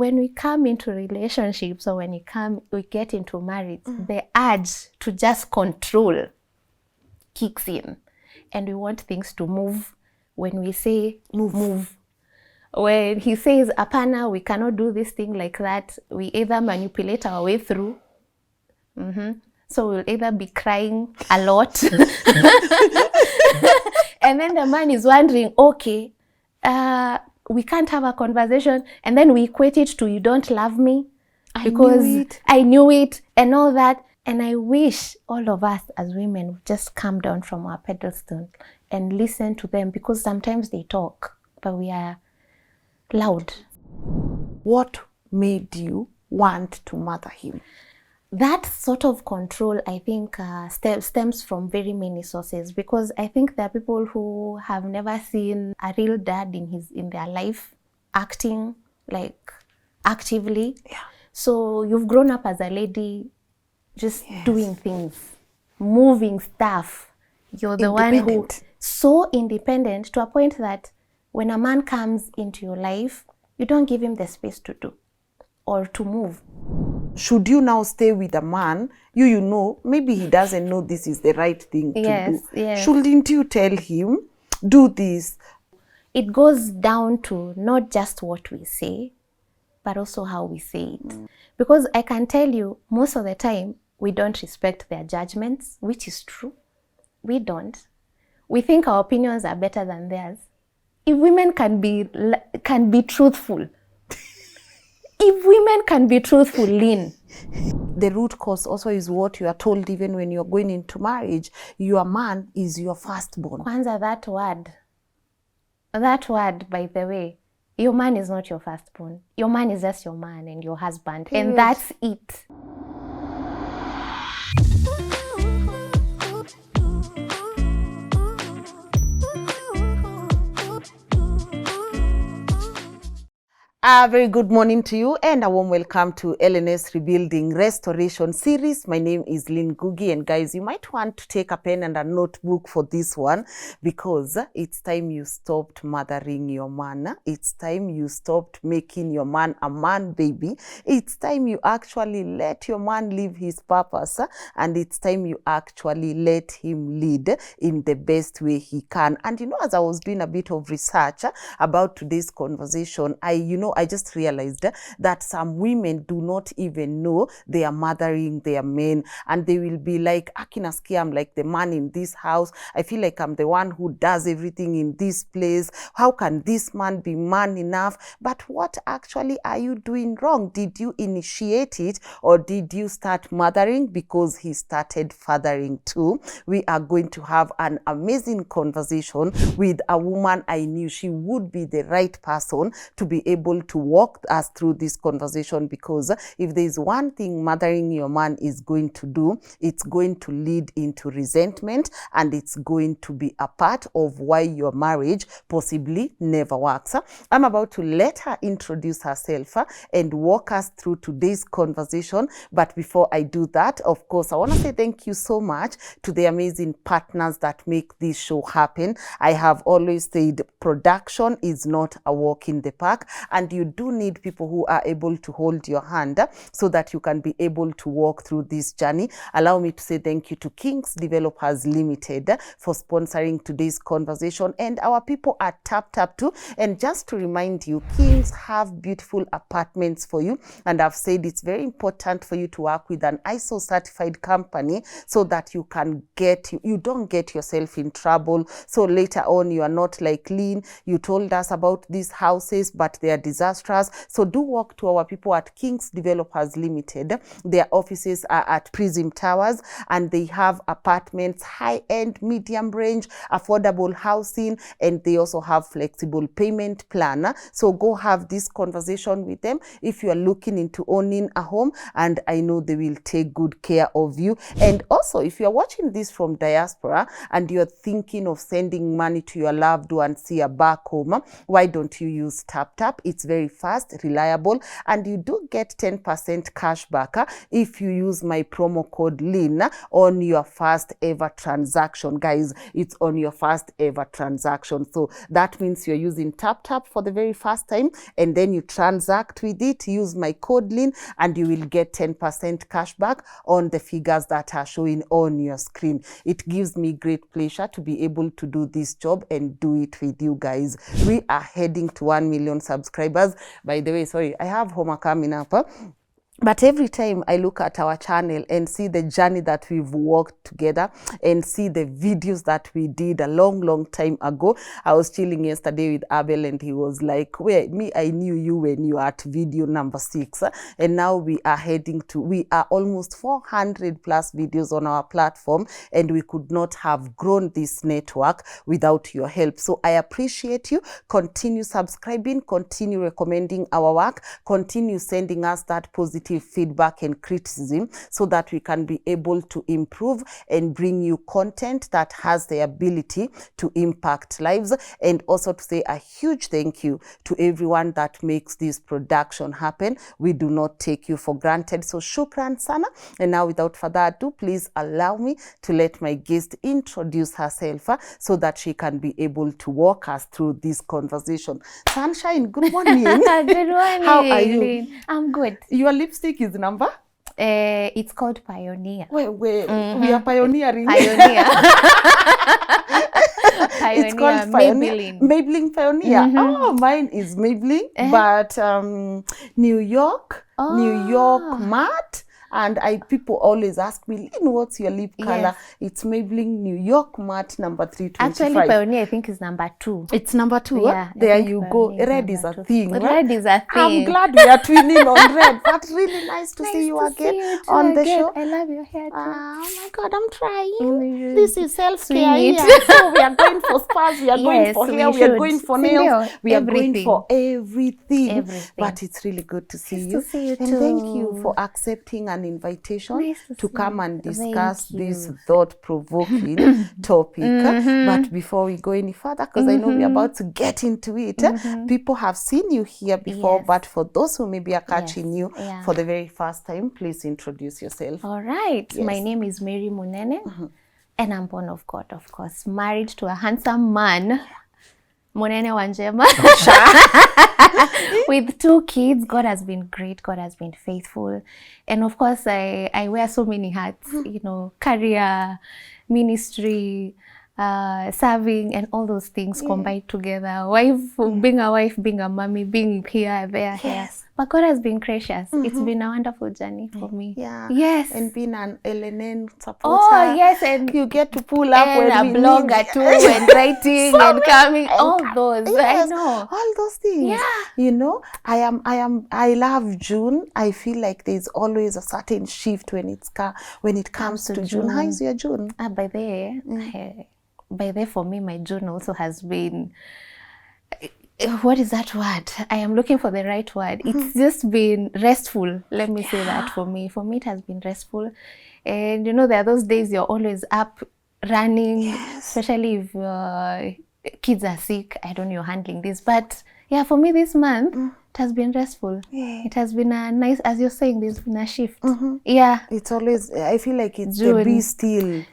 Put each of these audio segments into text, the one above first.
when we come into relationships or when we get into marriage, the urge to just control kicks in. And we want things to move. When we say move. When he says, apana, we cannot do this thing like that, we either manipulate our way through. So we'll either be crying a lot. And then the man is wondering, okay, we can't have a conversation. And then we equate it to, you don't love me. I knew it and all that. And I wish all of us as women would just come down from our pedestal and listen to them, because sometimes they talk, but we are loud. What made you want to mother him? That sort of control, I think, stems from very many sources, because I think there are people who have never seen a real dad in their life acting like actively. Yeah. So you've grown up as a lady, just doing things, moving stuff. You're the one who so independent to a point that when a man comes into your life, you don't give him the space to do or to move. Should you now stay with a man, you know, maybe he doesn't know this is the right thing to do. Yes. Shouldn't you tell him, do this? It goes down to not just what we say, but also how we say it. Because I can tell you, most of the time, we don't respect their judgments, which is true. We don't. We think our opinions are better than theirs. If women can be truthful, if women can be truthful, Lynn. The root cause also is what you are told even when you're going into marriage. Your man is your firstborn. Kwanza, that word, by the way, your man is not your firstborn. Your man is just your man and your husband. Period. And that's it. A very good morning to you and a warm welcome to LNS Rebuilding Restoration Series. My name is Lynn Ngugi, and guys, you might want to take a pen and a notebook for this one, because it's time you stopped mothering your man. It's time you stopped making your man a man baby. It's time you actually let your man live his purpose, and it's time you actually let him lead in the best way he can. And you know, as I was doing a bit of research about today's conversation, I just realized that some women do not even know they are mothering their men, and they will be like, Akinaskia, I'm like the man in this house. I feel like I'm the one who does everything in this place. How can this man be man enough? But what actually are you doing wrong? Did you initiate it, or did you start mothering because he started fathering too? We are going to have an amazing conversation with a woman I knew she would be the right person to be able to walk us through this conversation, because if there is one thing mothering your man is going to do, it's going to lead into resentment, and it's going to be a part of why your marriage possibly never works. I'm about to let her introduce herself and walk us through today's conversation. But before I do that, of course, I want to say thank you so much to the amazing partners that make this show happen. I have always said production is not a walk in the park, and you do need people who are able to hold your hand so that you can be able to walk through this journey. Allow me to say thank you to Kings Developers Limited for sponsoring today's conversation, and our people at Tap too. And just to remind you, Kings have beautiful apartments for you, and I've said it's very important for you to work with an ISO certified company so that you don't get yourself in trouble. So later on, you are not like Lynn, you told us about these houses, but they are disastrous. So do walk to our people at Kings Developers Limited. Their offices are at Prism Towers, and they have apartments, high-end, medium range, affordable housing, and they also have flexible payment plan. So go have this conversation with them if you are looking into owning a home, and I know they will take good care of you. And also, if you are watching this from diaspora and you're thinking of sending money to your loved ones here back home, why don't you use Tap? It's very fast, reliable, and you do get 10% cash back if you use my promo code Lynn on your first ever transaction. Guys, it's on your first ever transaction. So that means you're using TapTap for the very first time, and then you transact with it, use my code Lynn, and you will get 10% cash back on the figures that are showing on your screen. It gives me great pleasure to be able to do this job and do it with you guys. We are heading to 1 million subscribers. By the way, sorry, I have Homa coming up. But every time I look at our channel and see the journey that we've walked together and see the videos that we did a long time ago. I was chilling yesterday with Abel and he was like, "Where me, I knew you when you were at video number 6. And now we are almost 400 plus videos on our platform, and we could not have grown this network without your help. So I appreciate you. Continue subscribing, continue recommending our work, continue sending us that positive feedback and criticism so that we can be able to improve and bring you content that has the ability to impact lives. And also to say a huge thank you to everyone that makes this production happen. We do not take you for granted. So shukran sana. And now without further ado, please allow me to let my guest introduce herself so that she can be able to walk us through this conversation. Sunshine, good morning. Good morning. How are you? Lynn? I'm good. Your lipstick is number? It's called Pioneer. We are pioneering. Pioneer. Pioneer. It's called Pioneer. Maybelline. Maybelline Pioneer. Oh, mine is Maybelline, but New York matte. And people always ask me, Lynn, what's your lip color? Yes. It's Maybelline New York matte number 325. Actually, Pioneer, I think, is number 2. It's number 2. Yeah, There you go. Red is a 2. thing. Red Right? is a thing. I'm glad we are twinning on red. But really nice to see you Nice to again see you too on the again. show. I love your hair too. Oh my God, I'm trying. Mm, This is self-care sweet. here. So we are going for spas, we are going Yes, for we hair, we are should. going for Sindio, nails, we are going everything. for everything. Everything. But it's really good to see Nice you. to see you And thank you too. for accepting an invitation Nice to to see come you. and discuss Thank this you. thought-provoking topic. But before we go any further, because I know we're about to get into it, people have seen you here before, Yes. but for those who maybe are catching Yes, you yeah. for the very first time, please introduce yourself. All right. Yes. My name is Mary Munene, and I'm born of God, of course. Married to a handsome man, Munene Wanjema, with 2 kids. God has been great. God has been faithful. And of course, I wear so many hats, you know, career, ministry, serving, and all those things combined together. Wife, being a wife, being a mommy, being here, there, here. Yes. But God has been gracious. It's been a wonderful journey for me. Yeah. Yes. And being an LNN supporter. Oh, yes, and you get to pull up and when a we blogger need. too, and writing So and coming, and all those. yes, I know. all those things. Yeah. You know, I love June. I feel like there's always a certain shift when it comes to June. How is your June? By the for me, my June also has been, what is that word? I am looking for the right word. It's just been restful. Let me say that for me. For me, it has been restful. And you know, there are those days you're always up, running, especially if kids are sick. I don't know, you're handling this. But yeah, for me this month, it has been restful. Yeah. It has been a nice, as you're saying, there's been a shift. Yeah. It's always, I feel like it's June. the be still.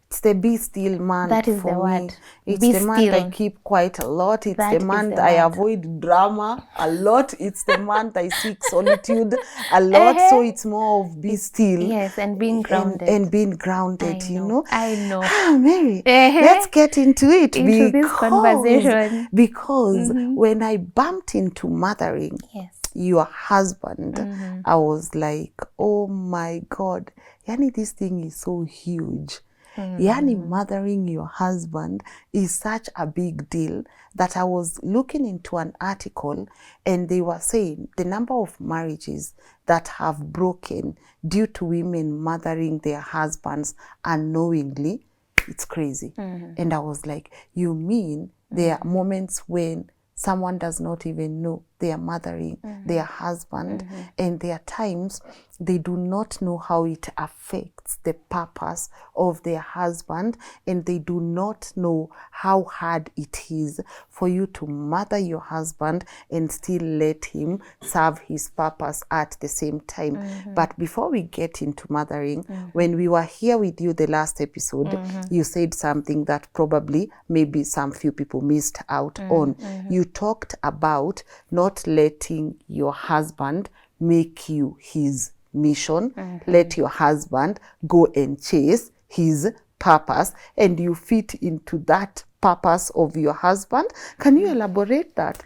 It's the be still month. That is for the me. word. It's Be the month I still. keep quiet a lot. It's That the is month the I word. avoid drama a lot. It's the month I seek solitude a lot. So it's more of be still. Yes, and being grounded. And being grounded, you know. I know. Ah, Mary, let's get into it. Into this conversation. Because when I bumped into mothering, Yes. your husband, I was like, oh my God, yani this thing is so huge. Yani mothering your husband is such a big deal that I was looking into an article and they were saying the number of marriages that have broken due to women mothering their husbands unknowingly, it's crazy. And I was like, you mean there are moments when someone does not even know they are mothering their husband, and there are times they do not know how it affects the purpose of their husband, and they do not know how hard it is for you to mother your husband and still let him serve his purpose at the same time. But before we get into mothering, when we were here with you the last episode, you said something that probably maybe some few people missed out on. You talked about not letting your husband make you his mission. Let your husband go and chase his purpose, and you fit into that purpose of your husband. Can you elaborate that?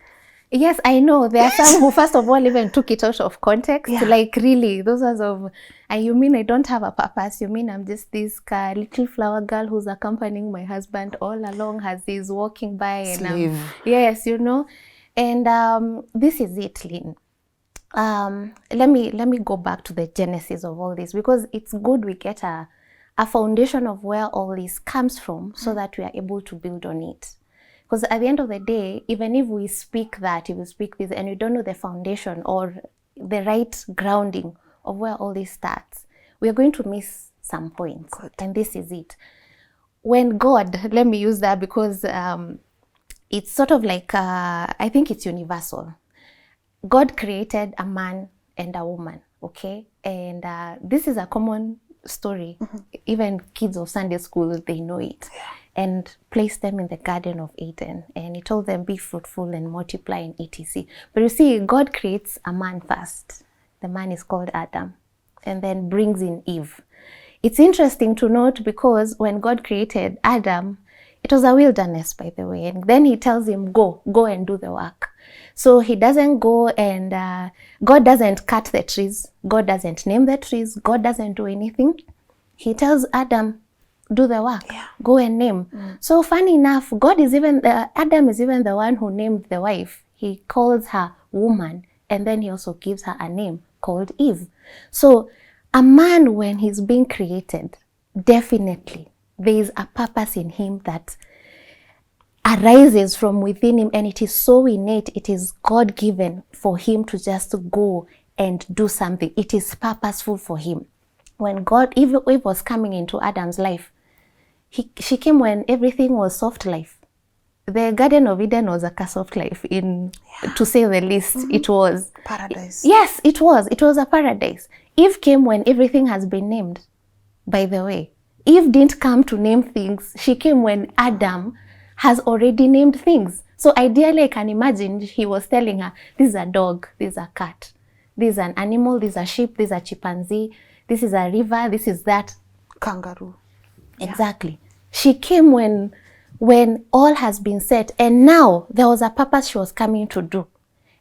Yes, I know. There are some who, first of all, even took it out of context. Like, really, those are of, you mean I don't have a purpose? You mean I'm just this little flower girl who's accompanying my husband all along as he's walking by? Slave. Yes, you know. And this is it, Lynn. Let me go back to the genesis of all this, because it's good we get a foundation of where all this comes from, so that we are able to build on it. Because at the end of the day, even if we speak that, if we speak this, and we don't know the foundation or the right grounding of where all this starts, we are going to miss some points. Good. And this is it. When God, let me use that because it's sort of like, I think it's universal. God created a man and a woman, okay? And this is a common story. Even kids of Sunday school, they know it. And placed them in the Garden of Eden. And he told them, be fruitful and multiply and etc. But you see, God creates a man first. The man is called Adam. And then brings in Eve. It's interesting to note, because when God created Adam, it was a wilderness, by the way. And then he tells him, go and do the work. So he doesn't go and, God doesn't cut the trees. God doesn't name the trees. God doesn't do anything. He tells Adam, do the work, go and name. So funny enough, Adam is even the one who named the wife. He calls her woman, and then he also gives her a name called Eve. So a man, when he's being created, definitely there is a purpose in him that arises from within him, and it is so innate, it is God-given for him to just go and do something. It is purposeful for him. When Eve was coming into Adam's life, she came when everything was soft life. The Garden of Eden was a soft life, to say the least. It was paradise. Yes, it was. It was a paradise. Eve came when everything has been named. By the way, Eve didn't come to name things. She came when Adam has already named things. So ideally, I can imagine he was telling her, this is a dog, this is a cat, this is an animal, this is a sheep, this is a chimpanzee, this is a river, this is that. Kangaroo. Exactly. She came when all has been set, and now there was a purpose she was coming to do.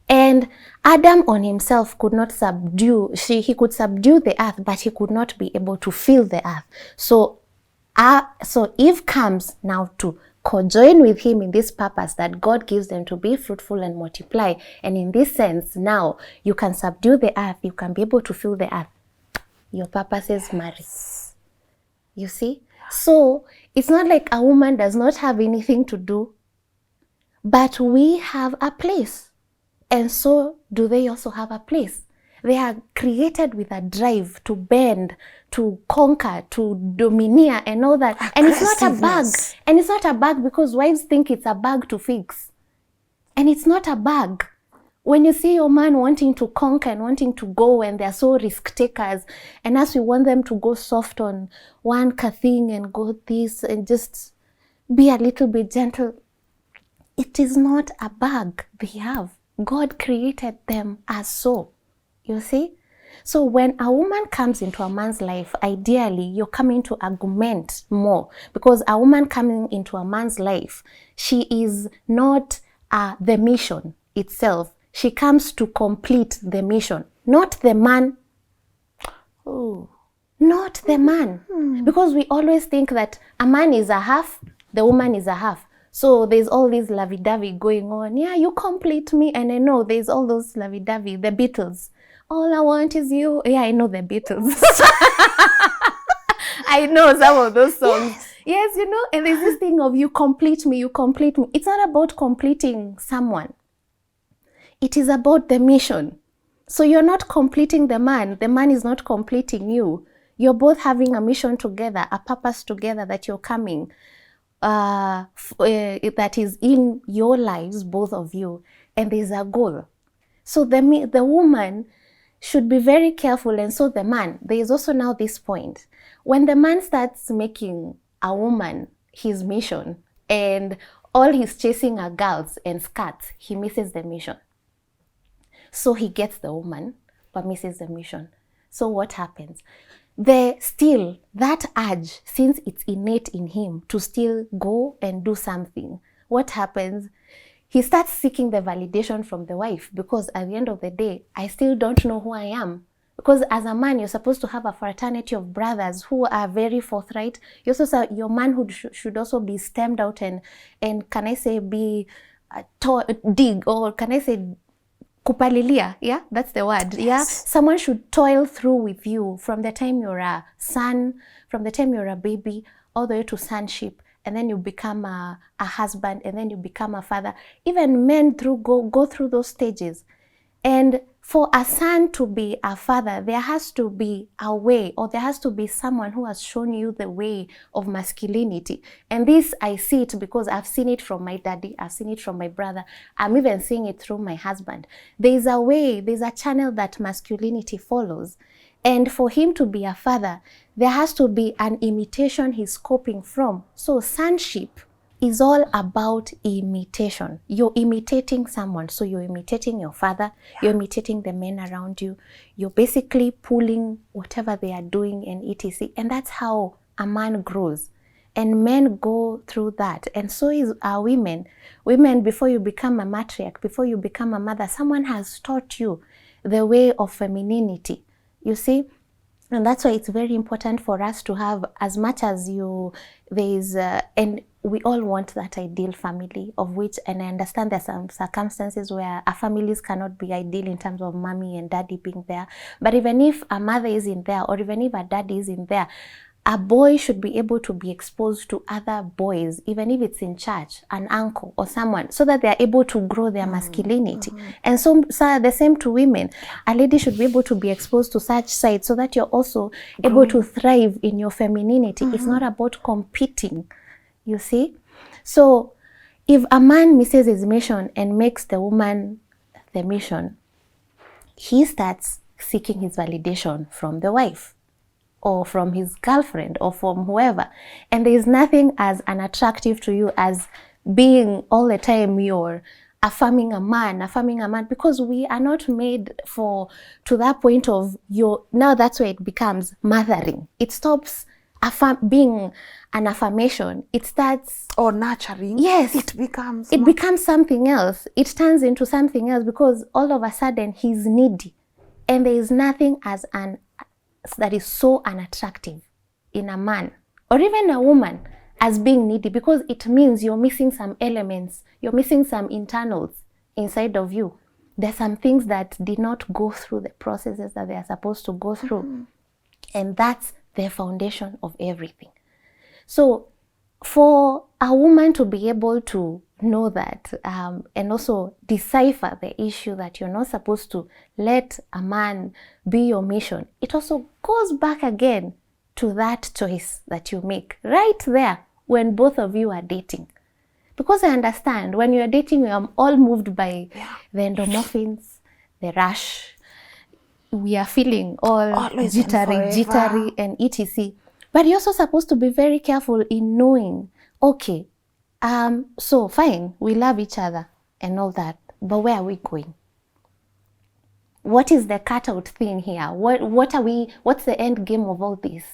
And Adam on himself could not subdue, he could subdue the earth, but he could not be able to fill the earth. So Eve comes now to co-join with him in this purpose that God gives them, to be fruitful and multiply. And in this sense, now you can subdue the earth, you can be able to fill the earth. Your purpose is marriage. You see? So it's not like a woman does not have anything to do, but we have a place. And so do they also have a place. They are created with a drive to bend, to conquer, to domineer and all that. And it's not a bug. And it's not a bug because wives think it's a bug to fix. And it's not a bug. When you see your man wanting to conquer and wanting to go, and they're so risk takers, and as we want them to go soft on one thing and go this and just be a little bit gentle, it is not a bug they have. God created them as so, you see? So when a woman comes into a man's life, ideally you're coming to augment more, because a woman coming into a man's life, she is not the mission itself. She comes to complete the mission, not the man. Oh, not the man. Because we always think that a man is a half, the woman is a half. So there's all this lovey-dovey going on. Yeah, you complete me. And I know there's all those lovey-dovey, the Beatles. All I want is you. Yeah, I know the Beatles. I know some of those songs. Yes, you know, and there's this thing of you complete me, you complete me. It's not about completing someone. It is about the mission. So you're not completing the man is not completing you. You're both having a mission together, a purpose together that you're coming, that is in your lives, both of you, and there's a goal. So the woman should be very careful, and so the man. There is also now this point. When the man starts making a woman his mission, and all he's chasing are girls and skirts, he misses the mission. So he gets the woman, but misses the mission. So what happens? Still, that urge, since it's innate in him to still go and do something, what happens? He starts seeking the validation from the wife, because at the end of the day, I still don't know who I am. Because as a man, you're supposed to have a fraternity of brothers who are very forthright. Your manhood should also be stemmed out and can I say be dig, or can I say kupalilia, yeah, that's the word. Yes. Yeah, someone should toil through with you from the time you're a son, from the time you're a baby, all the way to sonship, and then you become a husband, and then you become a father. Even men go through those stages. And for a son to be a father, there has to be a way, or there has to be someone who has shown you the way of masculinity. And this, I see it because I've seen it from my daddy, I've seen it from my brother, I'm even seeing it through my husband. There's a way, there's a channel that masculinity follows. And for him to be a father, there has to be an imitation he's coping from. So sonship is all about imitation. You're imitating someone. So you're imitating your father, you're imitating the men around you. You're basically pulling whatever they are doing and etc. And that's how a man grows. And men go through that. And so is our women. Women, before you become a matriarch, before you become a mother, someone has taught you the way of femininity. You see? And that's why it's very important for us to have, as much as and we all want that ideal family, of which, and I understand there's some circumstances where our families cannot be ideal in terms of mommy and daddy being there. But even if a mother isn't there, or even if a daddy isn't there, a boy should be able to be exposed to other boys, even if it's in church, an uncle or someone, so that they're able to grow their masculinity. And so the same to women. A lady should be able to be exposed to such sides so that you're also able to thrive in your femininity. It's not about competing, you see? So if a man misses his mission and makes the woman the mission, he starts seeking his validation from the wife, or from his girlfriend, or from whoever. And there is nothing as unattractive to you as being all the time you're affirming a man, because we are not made to that point of now that's where it becomes mothering. It stops being an affirmation. It starts... Or nurturing. Yes. It becomes something else. It turns into something else, because all of a sudden he's needy. And there is nothing that is so unattractive in a man, or even a woman, as being needy, because it means you're missing some elements, you're missing some internals inside of you. There's some things that did not go through the processes that they are supposed to go through. And that's the foundation of everything. So for a woman to be able to know that, and also decipher the issue that you're not supposed to let a man be your mission, it also goes back again to that choice that you make right there when both of you are dating. Because I understand when you're dating, we are all moved by the endorphins, the rush. We are feeling all jittery and etc. But you're also supposed to be very careful in knowing, okay, so fine, we love each other and all that, but where are we going? What is the cutout thing here? What's the end game of all this?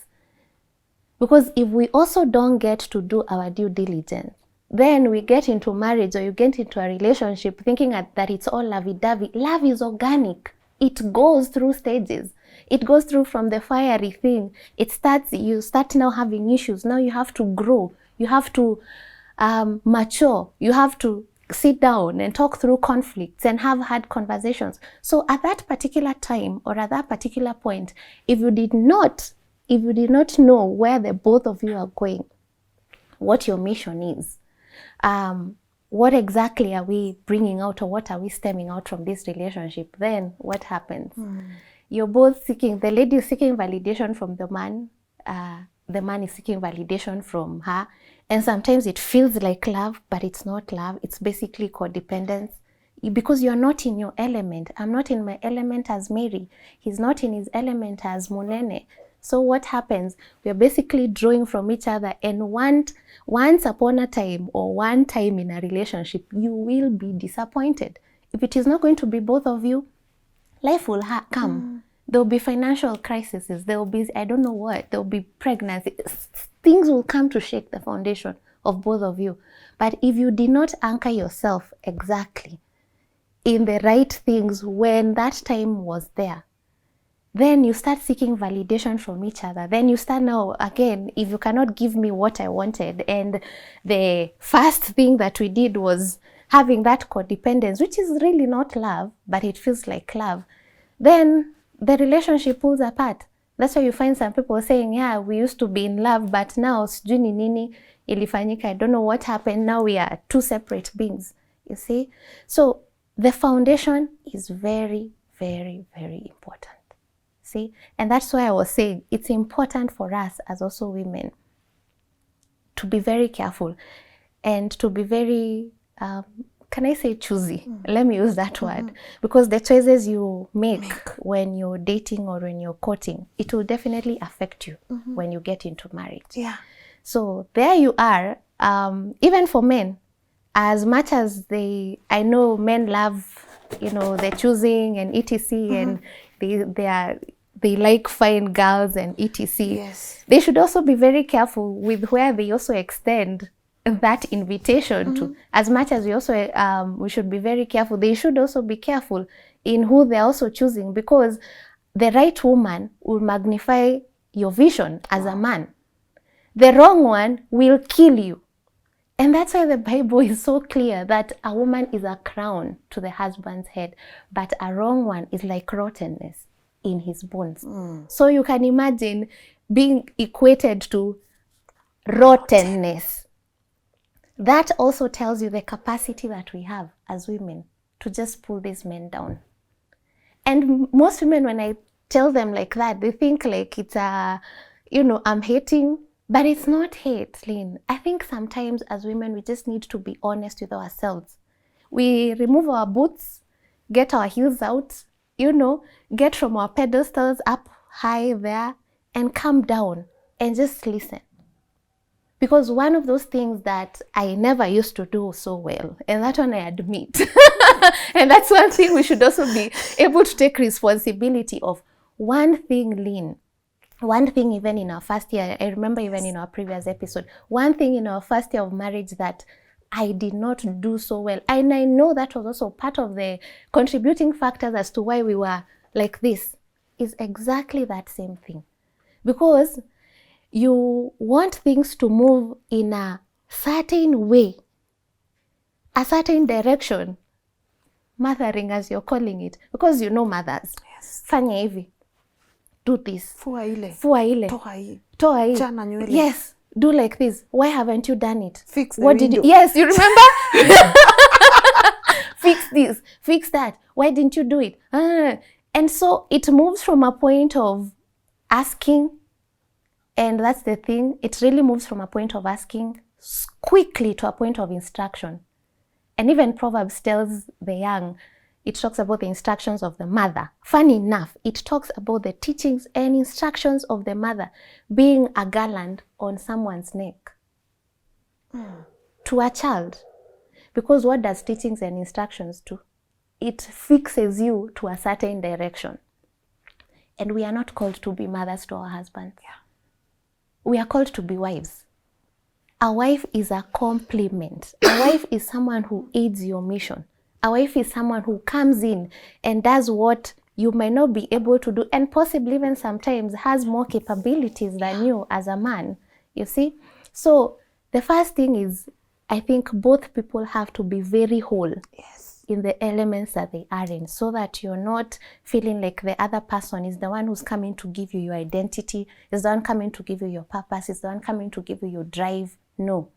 Because if we also don't get to do our due diligence, then we get into marriage, or you get into a relationship thinking that it's all lovey-dovey. Love is organic. It goes through stages. It goes through from the fiery thing. You start now having issues. Now you have to grow. You have to mature. You have to sit down and talk through conflicts and have hard conversations. So at that particular time, or at that particular point, if you did not know where the both of you are going, what your mission is, what exactly are we bringing out, or what are we stemming out from this relationship, then what happens? You're both seeking, the lady is seeking validation from the man is seeking validation from her, and sometimes it feels like love, but it's not love. It's basically codependence, because you're not in your element. I'm not in my element as Mary. He's not in his element as Munene. So what happens? We're basically drawing from each other, and once upon a time, or one time in a relationship, you will be disappointed. If it is not going to be both of you, life will come. There will be financial crises. There will be, I don't know what, there will be pregnancy. Things will come to shake the foundation of both of you. But if you did not anchor yourself exactly in the right things when that time was there, then you start seeking validation from each other. Then you start now, again, if you cannot give me what I wanted, and the first thing that we did was having that codependence, which is really not love, but it feels like love, then the relationship pulls apart. That's why you find some people saying, yeah, we used to be in love, but now sijui ni nini ilifanyika, I don't know what happened, now we are two separate beings, you see. So the foundation is very, very, very important. See, and that's why I was saying it's important for us as also women to be very careful and to be very, can I say choosy? Let me use that word, because the choices you make when you're dating or when you're courting, it will definitely affect you when you get into marriage. Yeah. So there you are. Even for men, as much as I know men love, the choosing and etc. and they like fine girls and etc. Yes. They should also be very careful with where they also extend that invitation to. As much as we should be very careful, they should also be careful in who they're also choosing, because the right woman will magnify your vision as a man. The wrong one will kill you. And that's why the Bible is so clear that a woman is a crown to the husband's head, but a wrong one is like rottenness in his bones. So you can imagine being equated to rottenness. That also tells you the capacity that we have as women to just pull these men down. And most women, when I tell them like that, they think like it's I'm hating, but it's not hate, Lynn. I think sometimes as women, we just need to be honest with ourselves. We remove our boots, get our heels out, get from our pedestals up high there, and come down and just listen. Because one of those things that I never used to do so well, and that one I admit, and that's one thing we should also be able to take responsibility of. One thing, Lynn, one thing even in our first year, I remember even in our previous episode, one thing in our first year of marriage that I did not do so well, and I know that was also part of the contributing factors as to why we were like this, is exactly that same thing. Because you want things to move in a certain way, a certain direction, mothering as you're calling it, because mothers. Yes. Fanya hivi, do this. Fua ile. Toa hii. Chana nywele. Yes, do like this. Why haven't you done it? Fix the window. Yes, you remember? Fix this, fix that. Why didn't you do it? And so it moves from a point of asking. And that's the thing, it really moves from a point of asking quickly to a point of instruction. And even Proverbs tells the young, it talks about the instructions of the mother. Funny enough, it talks about the teachings and instructions of the mother being a garland on someone's neck to a child. Because what does teachings and instructions do? It fixes you to a certain direction. And we are not called to be mothers to our husbands. Yeah. We are called to be wives. A wife is a complement. A wife is someone who aids your mission. A wife is someone who comes in and does what you might not be able to do, and possibly even sometimes has more capabilities than you as a man, you see? So the first thing is, I think both people have to be very whole. Yes. In the elements that they are in, so that you're not feeling like the other person is the one who's coming to give you your identity, is the one coming to give you your purpose, is the one coming to give you your drive. No.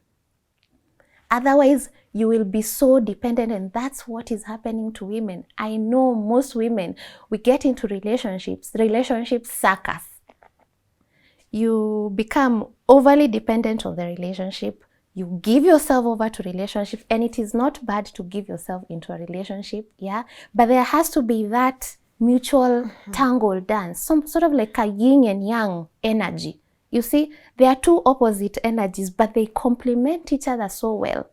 Otherwise, you will be so dependent, and that's what is happening to women. I know most women, we get into relationships suck us. You become overly dependent on the relationship. You give yourself over to relationships, and it is not bad to give yourself into a relationship, yeah? But there has to be that mutual tangle dance, some sort of like a yin and yang energy. You see, there are two opposite energies, but they complement each other so well.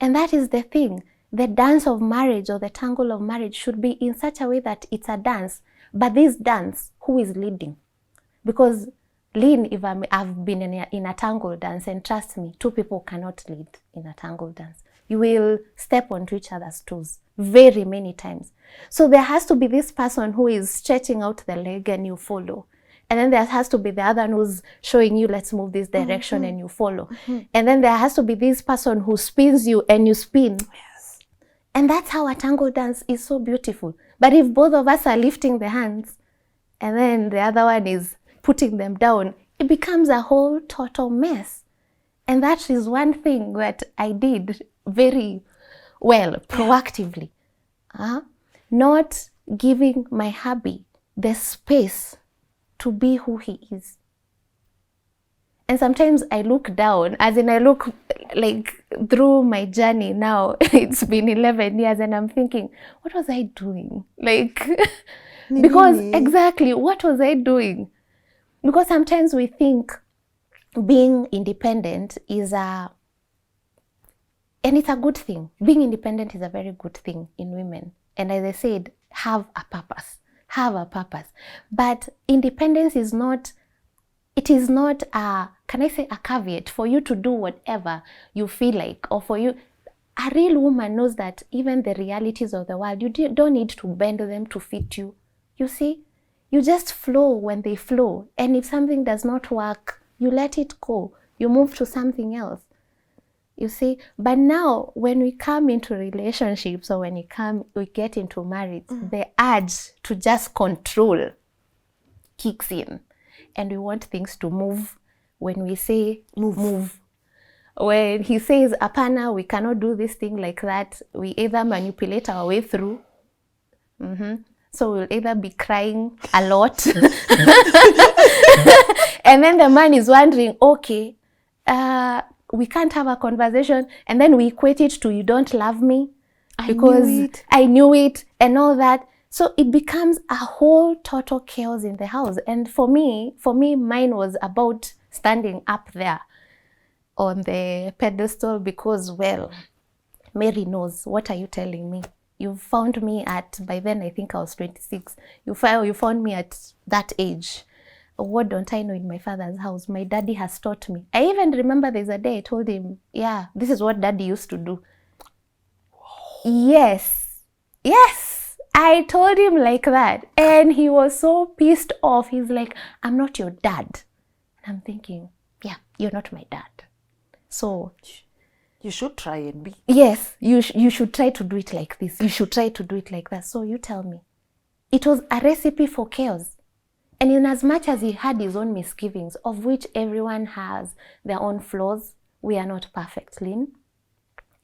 And that is the thing. The dance of marriage or the tangle of marriage should be in such a way that it's a dance. But this dance, who is leading? Because Lynn, if I've been in a tangle dance, and trust me, two people cannot lead in a tangle dance. You will step onto each other's toes very many times. So there has to be this person who is stretching out the leg and you follow. And then there has to be the other one who's showing you, let's move this direction, and you follow. And then there has to be this person who spins you and you spin. Yes. And that's how a tango dance is so beautiful. But if both of us are lifting the hands and then the other one is putting them down, it becomes a whole total mess. And that is one thing that I did very well, proactively. Not giving my hubby the space to be who he is. And sometimes I look down, as in I look like through my journey now, it's been 11 years, and I'm thinking, what was I doing? Like, because exactly, what was I doing? Because sometimes we think being independent is and it's a good thing. Being independent is a very good thing in women. And as I said, have a purpose. Have a purpose. But independence is not, it is not can I say a caveat for you to do whatever you feel like, or for you. A real woman knows that even the realities of the world, you don't need to bend them to fit you. You see, you just flow when they flow. And if something does not work, you let it go. You move to something else. You see, but now when we come into relationships, or when we get into marriage, the urge to just control kicks in, and we want things to move. When we say move. When he says, apana, we cannot do this thing like that, we either manipulate our way through. So we'll either be crying a lot, and then the man is wondering, okay, we can't have a conversation, and then we equate it to, you don't love me because I knew it and all that. So it becomes a whole total chaos in the house. And for me, mine was about standing up there on the pedestal, because, well, Mary knows, what are you telling me? You found me by then I think I was 26. You found me at that age. What don't I know in my father's house? My daddy has taught me. I even remember there's a day I told him, yeah, this is what daddy used to do. Yes, I told him like that. And he was so pissed off. He's like, I'm not your dad. And I'm thinking, yeah, you're not my dad. So you should try and be. Yes, you should try to do it like this. You should try to do it like that. So you tell me. It was a recipe for chaos. And in as much as he had his own misgivings, of which everyone has their own flaws, we are not perfect, Lynn.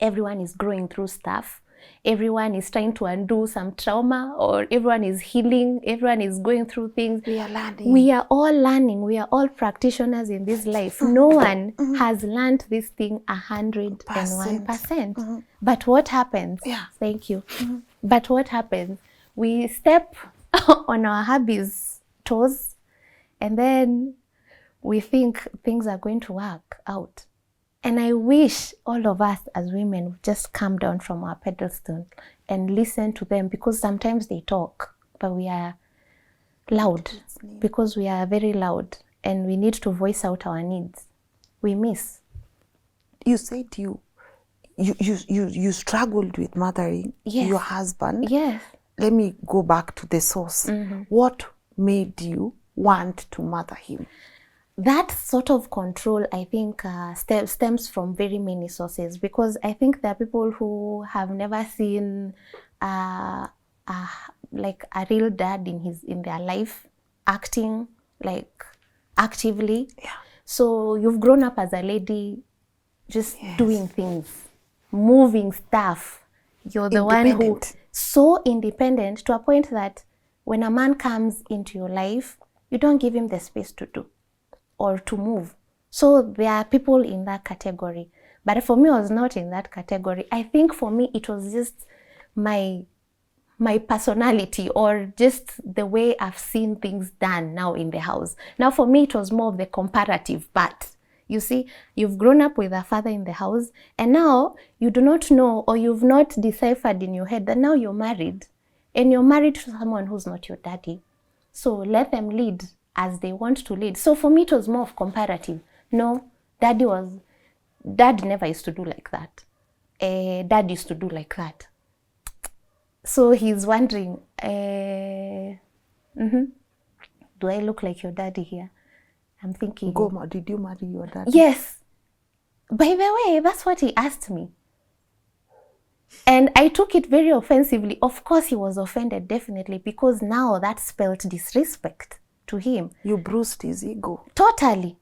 Everyone is growing through stuff. Everyone is trying to undo some trauma, or everyone is healing. Everyone is going through things. We are learning. We are all learning. We are all practitioners in this life. No one has learned this thing 101%. But what happens? Yeah. Thank you. But what happens? We step on our hubby's toes, and then we think things are going to work out. And I wish all of us as women would just come down from our pedestal and listen to them, because sometimes they talk, but we are loud, because we are very loud, and we need to voice out our needs. We miss. You said you struggled with mothering your husband. Yes. Let me go back to the source. What made you want to mother him? That sort of control, I think, stems from very many sources, because I think there are people who have never seen like a real dad in their life acting like actively. Yeah. So you've grown up as a lady, just doing things. moving stuff. You're the one who so independent to a point that when a man comes into your life, you don't give him the space to do or to move. So there are people in that category. But for me, I was not in that category. I think for me, it was just my personality, or just the way I've seen things done now in the house. Now for me, it was more of the comparative part. You see, you've grown up with a father in the house, and now you do not know, or you've not deciphered in your head that now you're married, and you're married to someone who's not your daddy. So let them lead as they want to lead. So for me, it was more of comparative. No, dad never used to do like that. Dad used to do like that. So he's wondering, do I look like your daddy here? I'm thinking, Goma, did you marry your daddy? Yes. By the way, that's what he asked me. And I took it very offensively. Of course, he was offended, definitely, because now that spelled disrespect to him. You bruised his ego. Totally.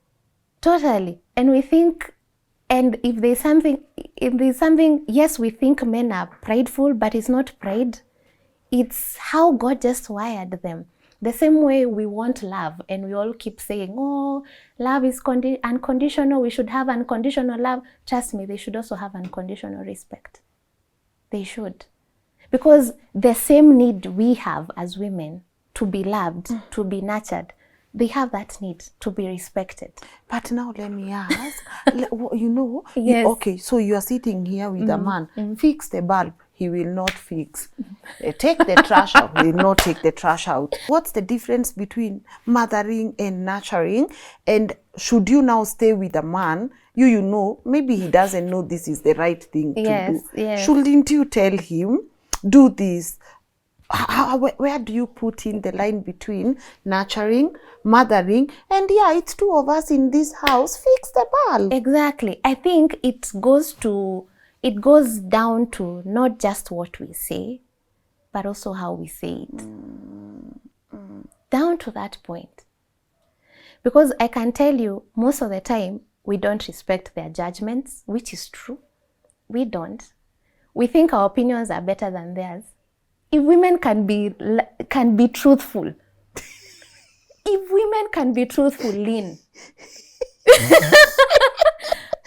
And we think, and if there's something, yes, we think men are prideful, but it's not pride. It's how God just wired them. The same way we want love, and we all keep saying, oh, love is unconditional, we should have unconditional love. Trust me, they should also have unconditional respect. They should. Because the same need we have as women to be loved, to be nurtured, they have that need to be respected. But now let me ask, Yes. Okay, so you are sitting here with a man, fix the bulb, he will not fix. Take the trash out, he will not take the trash out. What's the difference between mothering and nurturing? And should you now stay with a man, you know, maybe he doesn't know this is the right thing to do. Yes. Shouldn't you tell him, do this? Where do you put in the line between nurturing, mothering, and it's two of us in this house, fix the bulb? Exactly. I think it goes down to not just what we say, but also how we say it. Down to that point. Because I can tell you, most of the time, we don't respect their judgments, which is true. We don't. We think our opinions are better than theirs. If women can be truthful, if women can be truthful, Lynn.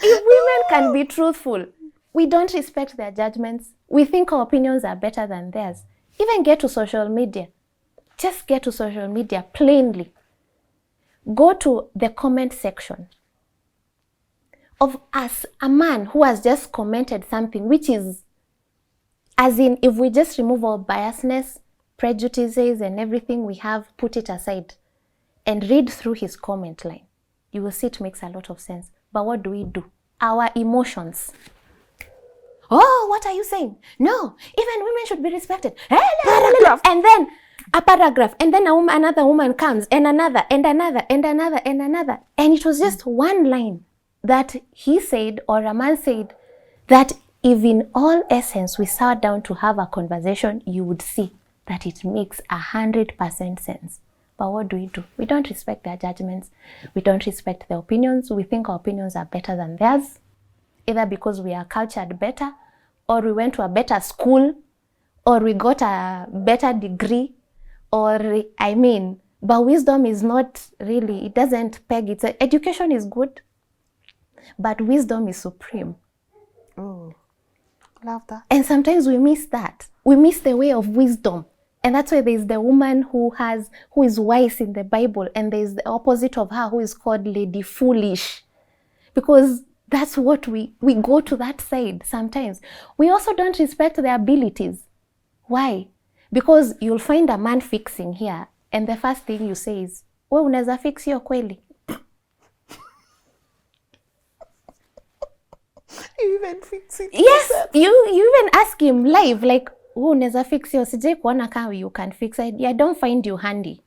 If women can be truthful, we don't respect their judgments. We think our opinions are better than theirs. Even get to social media. Just get to social media plainly. Go to the comment section of us, a man who has just commented something, which is, as in, if we just remove our biasness, prejudices, and everything we have, put it aside, and read through his comment line, you will see it makes a lot of sense. But what do? Our emotions. Oh, what are you saying? No, even women should be respected. Paragraph. And then a paragraph, and then another woman comes, and another, and another, and another, and another. And it was just one line that he said, or a man said, that if in all essence we sat down to have a conversation, you would see that it makes 100% sense. But what do? We don't respect their judgments. We don't respect their opinions. We think our opinions are better than theirs, either because we are cultured better, or we went to a better school, or we got a better degree, but wisdom is not really, it doesn't peg it. Education is good, but wisdom is supreme. Oh, love that. And sometimes we miss that. We miss the way of wisdom. And that's why there's the woman who is wise in the Bible, and there's the opposite of her who is called Lady Foolish. Because that's what we go to that side sometimes. We also don't respect their abilities. Why? Because you'll find a man fixing here, and the first thing you say is, "Wewe unaweza fix hiyo kweli?" You even fix it. Yes, you even ask him live, like, "Wewe unaweza fix hiyo? Sijai kuona kama you can fix it. I don't find you handy."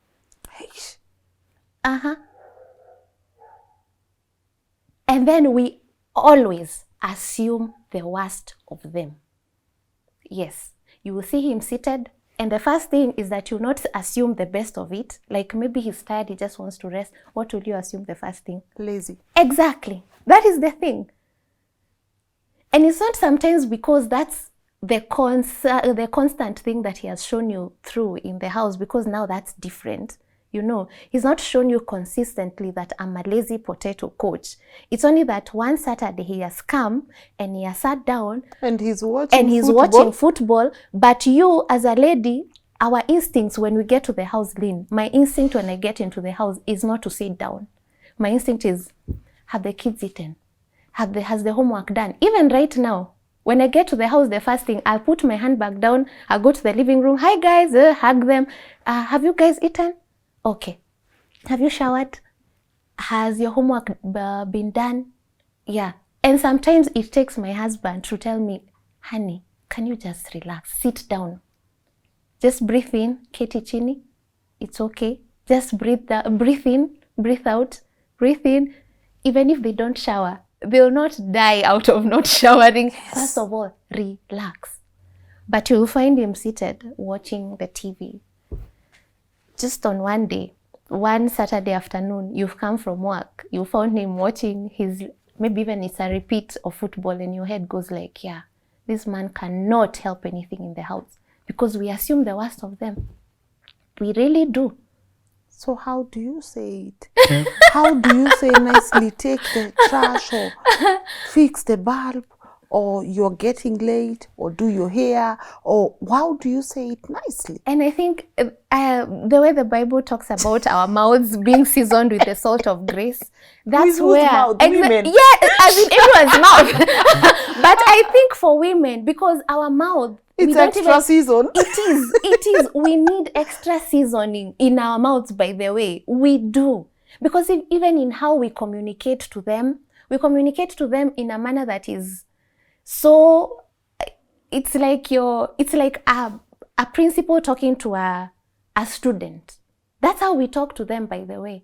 And then we always assume the worst of them. Yes, you will see him seated, and the first thing is that you not assume the best of it. Like maybe he's tired, he just wants to rest. What will you assume the first thing? Lazy. Exactly. That is the thing. And it's not sometimes because that's the constant thing that he has shown you through in the house, because now that's different. You know, he's not shown you consistently that I'm a lazy potato coach. It's only that one Saturday he has come and he has sat down and he's watching football. But you as a lady, our instincts when we get to the house, Lynn, my instinct when I get into the house is not to sit down. My instinct is, have the kids eaten? Has the homework done? Even right now, when I get to the house, the first thing, I'll put my handbag down, I'll go to the living room. Hi guys, hug them. Have you guys eaten? Okay. Have you showered? Has your homework been done? Yeah. And sometimes it takes my husband to tell me, honey, can you just relax? Sit down. Just breathe in, keti chini. It's okay. Just breathe in, breathe out, breathe in. Even if they don't shower, they'll not die out of not showering. Yes. First of all, relax. But you'll find him seated watching the TV. Just on one day, one Saturday afternoon, you've come from work, you found him watching maybe even it's a repeat of football, and your head goes like, yeah, this man cannot help anything in the house, because we assume the worst of them. We really do. So how do you say it? How do you say nicely, take the trash or fix the bulb, or you're getting late, or do your hair, or how do you say it nicely? And I think the way the Bible talks about our mouths being seasoned with the salt of grace, that's where... Mouth? Women. Yeah, as in everyone's mouth. But I think for women, because our mouth... It's extra season. It is. We need extra seasoning in our mouths, by the way. We do. Because even in how we communicate to them in a manner that is... So it's like a principal talking to a background. That's how we talk to them, by the way.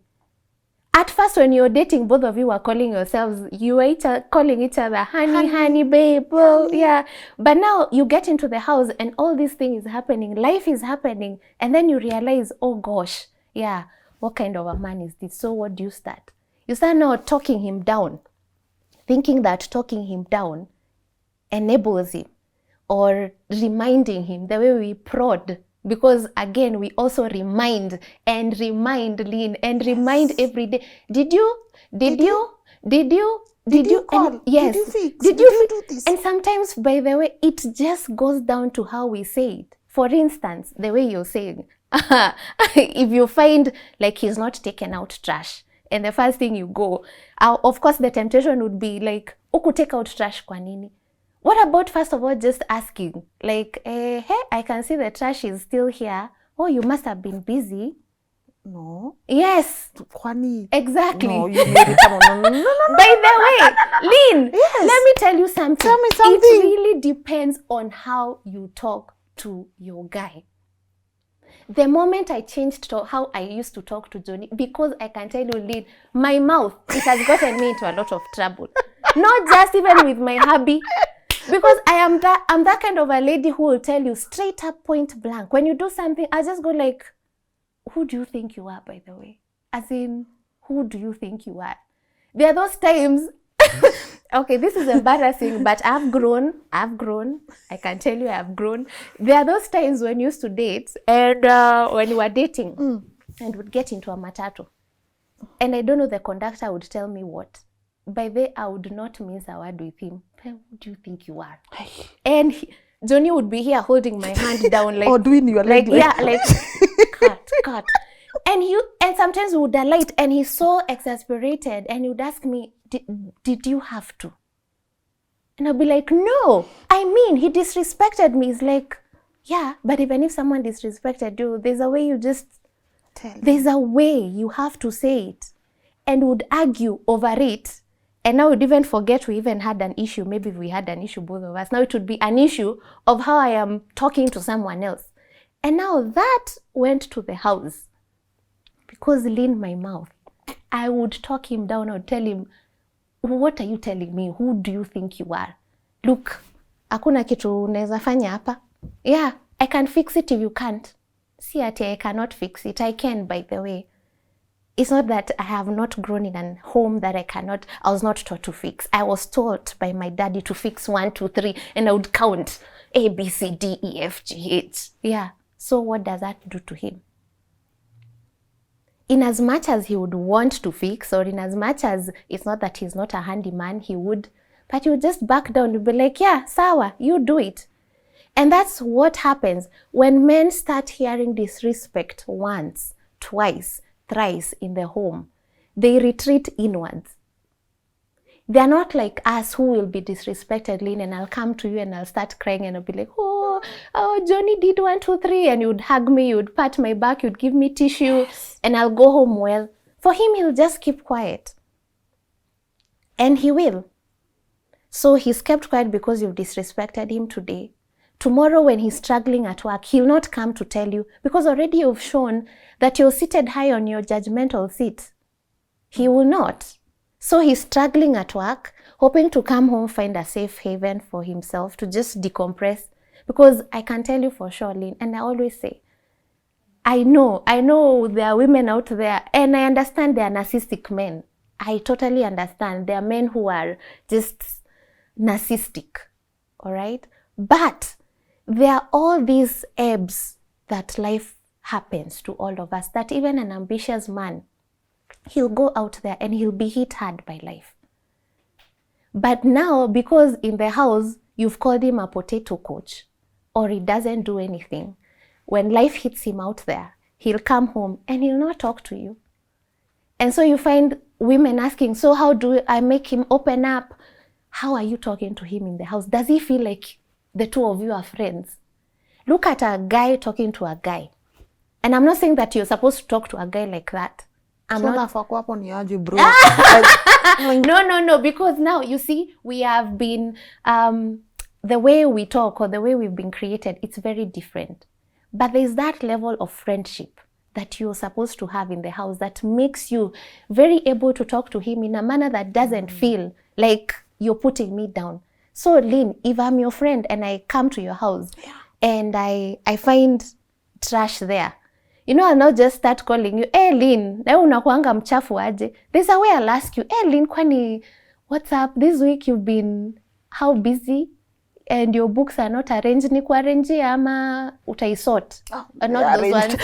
At first, when you're dating, both of you are calling yourselves, you were calling each other, honey, babe, oh, yeah. But now you get into the house and all this thing is happening, life is happening, and then you realize, oh gosh, yeah, what kind of a man is this? So what do you start? You start now talking him down, thinking that talking him down enables him, or reminding him the way we prod. Because again, we also remind, Lynn, and remind every day. Did you call? And, yes. Did you fix? Did you do this? And sometimes, by the way, it just goes down to how we say it. For instance, the way you're saying, if you find like he's not taken out trash, and the first thing you go, of course, the temptation would be like, uku take out trash kwa nini? What about, first of all, just asking, like, hey, I can see the trash is still here. Oh, you must have been busy. No. Yes. Kwani. Exactly. No, you made it. No. By the way, Lynn, yes. Let me tell you something. Tell me something. It really depends on how you talk to your guy. The moment I changed to how I used to talk to Johnny, because I can tell you, Lynn, my mouth, it has gotten me into a lot of trouble. Not just even with my hubby. Because I'm that kind of a lady who will tell you straight up, point blank. When you do something, I just go like, who do you think you are, by the way? As in, who do you think you are? There are those times, okay, this is embarrassing, but I've grown. I can tell you I've grown. There are those times when you used to date, and when you were dating, and would get into a matatu. And I don't know, the conductor would tell me what. By the way, I would not mince a word with him. Who do you think you are? And Johnny would be here holding my hand down, like, or doing your leg, like, yeah, like, cut. And sometimes he would alight, and he's so exasperated, and he would ask me, did you have to? And I'd be like, no. I mean, he disrespected me. He's like, yeah, but even if someone disrespected you, there's a way you just there's a way you have to say it, and would argue over it. And now we'd even forget we even had an issue. Maybe we had an issue, both of us. Now it would be an issue of how I am talking to someone else. And now that went to the house. Because Lynn, my mouth, I would talk him down. I would tell him, what are you telling me? Who do you think you are? Look, hakuna kitu unaweza fanya hapa. Yeah, I can fix it if you can't. See, I cannot fix it. I can, by the way. It's not that I have not grown in a home that I was not taught to fix. I was taught by my daddy to fix 1, 2, 3, and I would count A, B, C, D, E, F, G, H. Yeah. So what does that do to him? In as much as he would want to fix, or in as much as it's not that he's not a handyman, he would, but he would just back down. He'd be like, yeah, sawa, you do it. And that's what happens when men start hearing disrespect once, twice, thrice in the home. They retreat inwards. They're not like us who will be disrespected, Lynn, and I'll come to you and I'll start crying and I'll be like, oh, Johnny did 1, 2, 3, and you'd hug me, you'd pat my back, you'd give me tissue, and I'll go home well. For him, he'll just keep quiet. And he will. So he's kept quiet because you've disrespected him today. Tomorrow when he's struggling at work, he'll not come to tell you because already you've shown that you're seated high on your judgmental seat. He will not. So he's struggling at work, hoping to come home, find a safe haven for himself to just decompress. Because I can tell you for sure, Lynn, and I always say, I know there are women out there, and I understand they are narcissistic men. I totally understand. There are men who are just narcissistic, all right? But there are all these ebbs that life happens to all of us, that even an ambitious man, he'll go out there and he'll be hit hard by life. But now, because in the house, you've called him a potato coach, or he doesn't do anything, when life hits him out there, he'll come home and he'll not talk to you. And so you find women asking, so how do I make him open up? How are you talking to him in the house? Does he feel like the two of you are friends? Look at a guy talking to a guy. And I'm not saying that you're supposed to talk to a guy like that. I'm not. Bro. No, because now, you see, we have been, the way we talk or the way we've been created, it's very different. But there's that level of friendship that you're supposed to have in the house that makes you very able to talk to him in a manner that doesn't feel like you're putting me down. So, Lynn, if I'm your friend and I come to your house and I find trash there, you know, I'll not just start calling you, hey, Lynn, leo unakuanga mchafu aje. There's a way I'll ask you, hey, Lynn, kwani, what's up? This week you've been, how busy? And your books are not arranged. Ni kuarrange ama utaisort? Not those ones.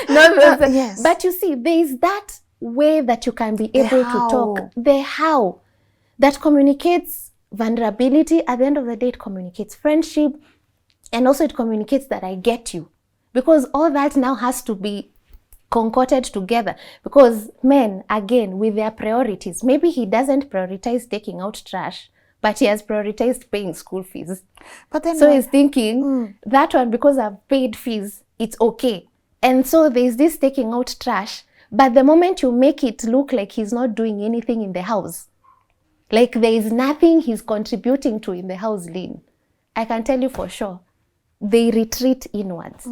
Not those. Yes. But you see, there is that way that you can be able to talk. The how. That communicates vulnerability. At the end of the day, it communicates friendship. And also it communicates that I get you. Because all that now has to be concocted together. Because men, again, with their priorities, maybe he doesn't prioritize taking out trash, but he has prioritized paying school fees. But then so he's thinking, that one, because I've paid fees, it's okay. And so there's this taking out trash. But the moment you make it look like he's not doing anything in the house, like there is nothing he's contributing to in the house, Lynn, I can tell you for sure, they retreat inwards.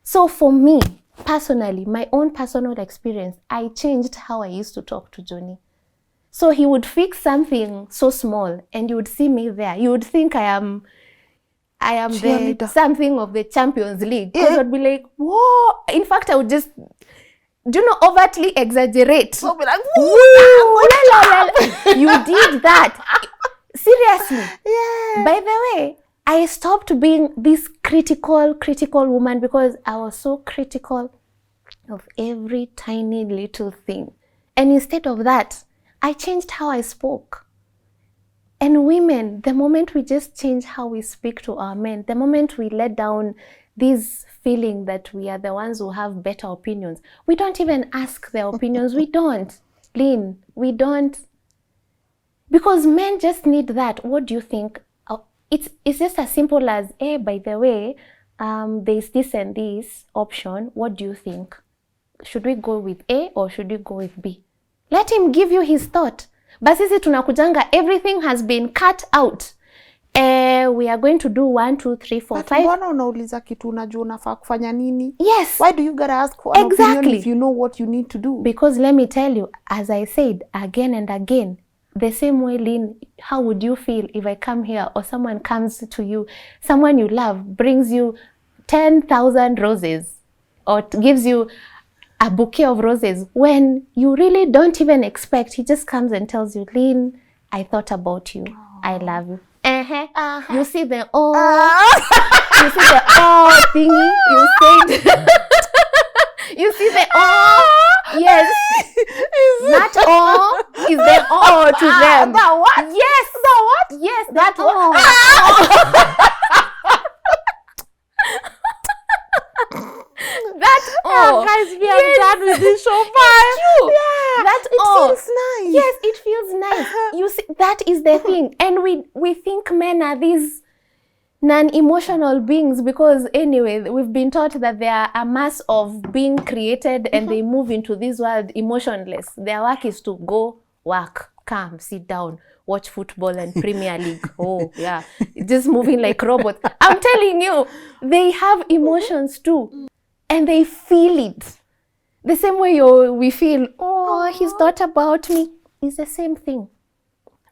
So for me, personally, my own personal experience, I changed how I used to talk to Johnny. So he would fix something so small and you would see me there. You would think I am the something of the Champions League. Because I'd be like, whoa. In fact, I would just, overtly exaggerate. So be like, you did that. Seriously. Yeah. By the way, I stopped being this critical woman because I was so critical of every tiny little thing. And instead of that, I changed how I spoke. And women, the moment we just change how we speak to our men, the moment we let down this feeling that we are the ones who have better opinions, we don't even ask their opinions. We don't. Lynn, we don't. Because men just need that. What do you think? It's just as simple as, hey, by the way, there's this and this option. What do you think? Should we go with A or should we go with B? Let him give you his thought. But sisi tunakujanga, everything has been cut out. We are going to do 1, 2, 3, 4, 5. Mbona unauliza kitu unajua unafaa kufanya nini? Yes. Why do you gotta ask for an opinion if you know what you need to do? Because let me tell you, as I said again and again, the same way, Lynn, how would you feel if I come here or someone comes to you, someone you love brings you 10,000 roses or gives you a bouquet of roses when you really don't even expect. He just comes and tells you, Lynn, I thought about you. I love you. You see the you see the thingy you said. You see the yes. That is the to them. That what? Yes. That what? Yes, that that guys, we are done with this show. True. Yeah, that it feels nice. Yes, it feels nice. You see, that is the thing, and we think men are these non-emotional beings because anyway we've been taught that they are a mass of being created and they move into this world emotionless. Their work is to go work, come, sit down, watch football and Premier League. Oh yeah, just moving like robots. I'm telling you, they have emotions too, and they feel it the same way we feel. Oh, he's thought about me. It's the same thing.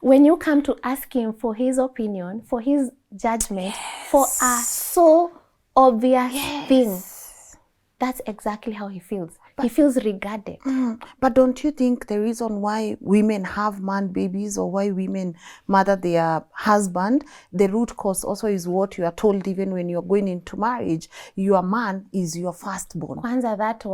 When you come to ask him for his opinion, for his judgment, for a so obvious thing, that's exactly how he feels. He feels regarded. But don't you think the reason why women have man babies or why women mother their husband, the root cause also is what you are told even when you're going into marriage, your man is your firstborn. Kwanza, that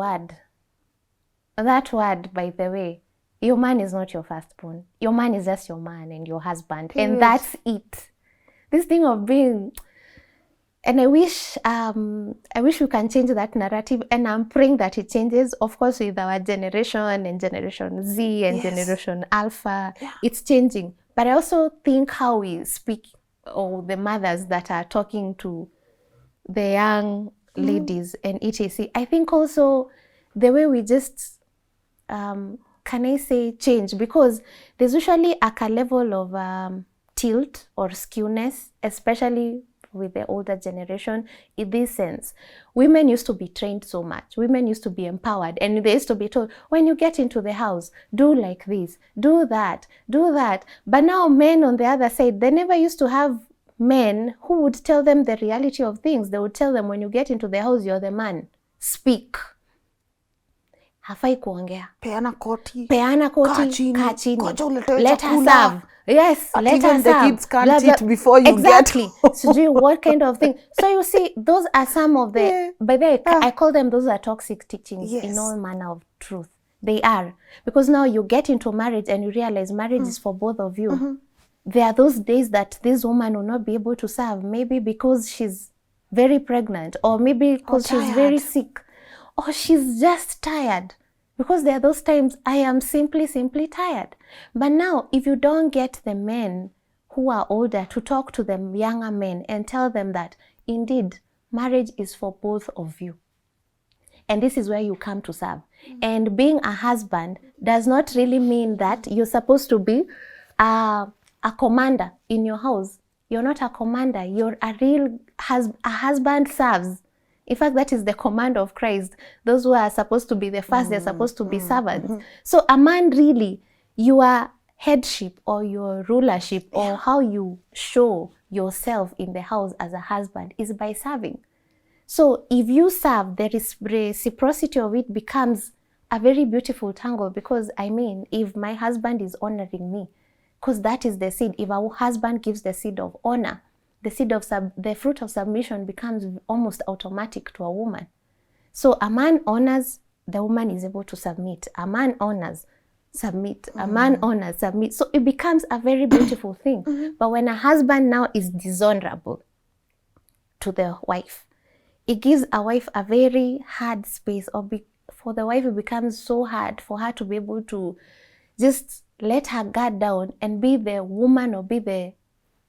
word, by the way, your man is not your firstborn. Your man is just your man and your husband. And that's it. This thing of being... And I wish we can change that narrative. And I'm praying that it changes, of course, with our generation and Generation Z and Generation Alpha. Yeah. It's changing. But I also think how we speak, or the mothers that are talking to the young ladies and etc. I think also the way we just... can I say change? Because there's usually a level of tilt or skewness, especially with the older generation, in this sense. Women used to be trained so much. Women used to be empowered, and they used to be told, when you get into the house, do like this, do that, do that. But now men on the other side, they never used to have men who would tell them the reality of things. They would tell them, when you get into the house, you're the man. Speak. Hafai kuongea. Peana koti. Kaa chini. Let her chakula. serve. Yes, But let even her the serve. kids can't Blah, blah. eat before you exactly. get home. So do you what kind of thing? So you see, those are some of the... By the way, I call them, those are toxic teachings in all manner of truth. They are. Because now you get into marriage and you realize marriage is for both of you. There are those days that this woman will not be able to serve. Maybe because she's very pregnant, or maybe because she's very sick, or she's just tired. Because there are those times I am simply tired. But now, if you don't get the men who are older to talk to the younger men and tell them that, indeed, marriage is for both of you. And this is where you come to serve. And being a husband does not really mean that you're supposed to be a commander in your house. You're not a commander. You're a real husband serves. In fact, that is the command of Christ. Those who are supposed to be the first, they're supposed to be servants. So a man really, your headship or your rulership or how you show yourself in the house as a husband is by serving. So if you serve, the reciprocity of it becomes a very beautiful tangle, because I mean, if my husband is honoring me, because that is the seed. If our husband gives the seed of honor, the seed of the fruit of submission becomes almost automatic to a woman. So a man honors, the woman is able to submit. A man honors, submit. A man honors, submit. So it becomes a very beautiful thing. But when a husband now is dishonorable to the wife, it gives a wife a very hard space, or for the wife it becomes so hard for her to be able to just let her guard down and be the woman, or be the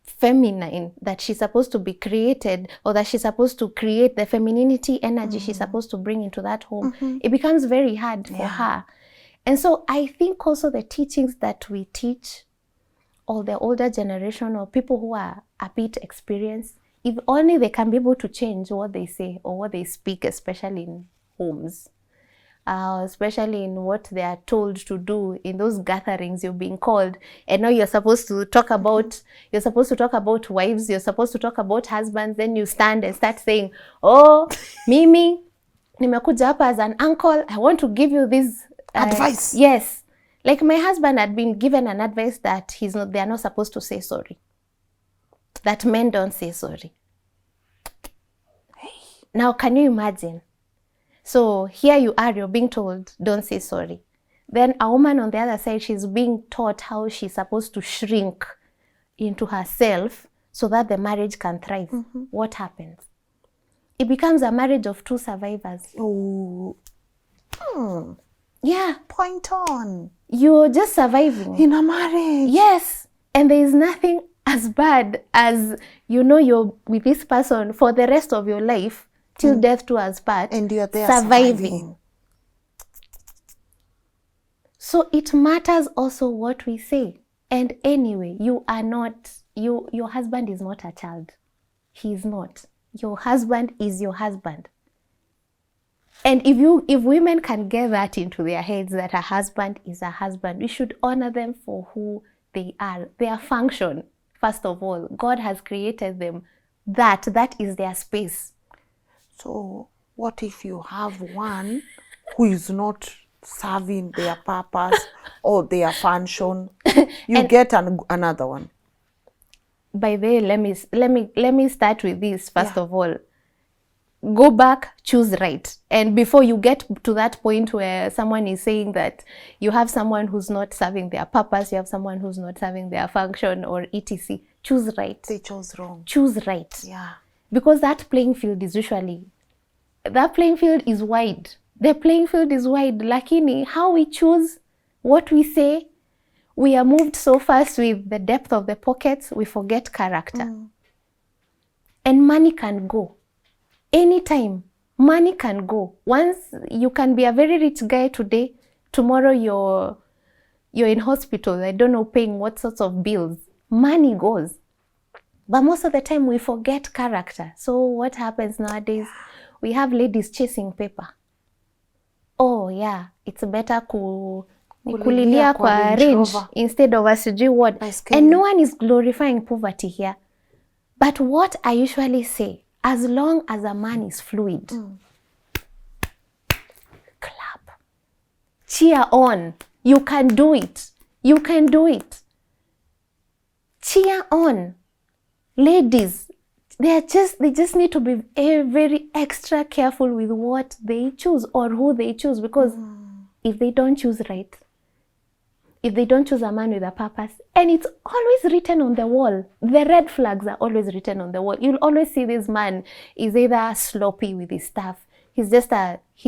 feminine that she's supposed to be created, or that she's supposed to create, the femininity energy she's supposed to bring into that home. It becomes very hard for her. And so I think also the teachings that we teach, or the older generation, or people who are a bit experienced, if only they can be able to change what they say or what they speak, especially in homes. Especially in what they are told to do in those gatherings you're being called, and now you're supposed to talk about wives, you're supposed to talk about husbands, then you stand and start saying, oh, Mimi, nimekuja hapa as an uncle, I want to give you this advice. Yes. Like my husband had been given an advice that they are not supposed to say sorry. That men don't say sorry. Now, can you imagine? So here you are, you're being told, don't say sorry. Then a woman on the other side, she's being taught how she's supposed to shrink into herself so that the marriage can thrive. What happens? It becomes a marriage of two survivors. Oh. Yeah. Point on. You're just surviving. In a marriage. Yes. And there is nothing as bad as, you're with this person for the rest of your life, till death do us part. And you're there surviving. So it matters also what we say. And anyway, you are not, your husband is not a child. He is not. Your husband is your husband. And if women can get that into their heads, that a husband is a husband, we should honor them for who they are, their function. First of all, God has created them. That is their space. So what if you have one who is not serving their purpose or their function? You get another one. By the way, let me start with this first of all. Go back, choose right. And before you get to that point where someone is saying that you have someone who's not serving their purpose, you have someone who's not serving their function or etc., choose right. They chose wrong. Choose right. Yeah. Because that playing field is wide. The playing field is wide. Lakini, how we choose, what we say, we are moved so fast with the depth of the pockets, we forget character. And money can go. Anytime, money can go. Once you can be a very rich guy today, tomorrow you're in hospital, I don't know, paying what sorts of bills. Money goes. But most of the time we forget character. So what happens nowadays? We have ladies chasing paper. Oh yeah, it's better kulilia kwa range instead of a sijui what. And no one is glorifying poverty here. But what I usually say, as long as a man is fluid, clap, cheer on. You can do it. You can do it. Cheer on. Ladies, they just need to be very extra careful with what they choose or who they choose, because if they don't choose right, if they don't choose a man with a purpose, and it's always written on the wall, the red flags are always written on the wall. You'll always see this man is either sloppy with his stuff, he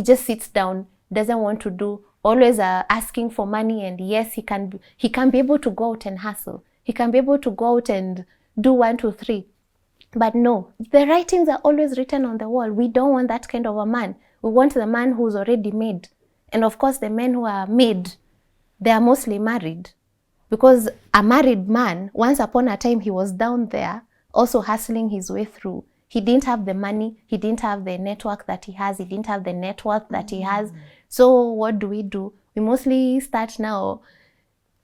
just sits down, doesn't want to do, always asking for money. And yes, he can be able to go out and hustle, he can be able to go out and do 1, 2, 3. But no, the writings are always written on the wall. We don't want that kind of a man. We want the man who's already made. And of course, the men who are made, they are mostly married. Because a married man, once upon a time, he was down there, also hustling his way through. He didn't have the money, he didn't have the network that he has, he didn't have the net worth that he has. So what do? We mostly start now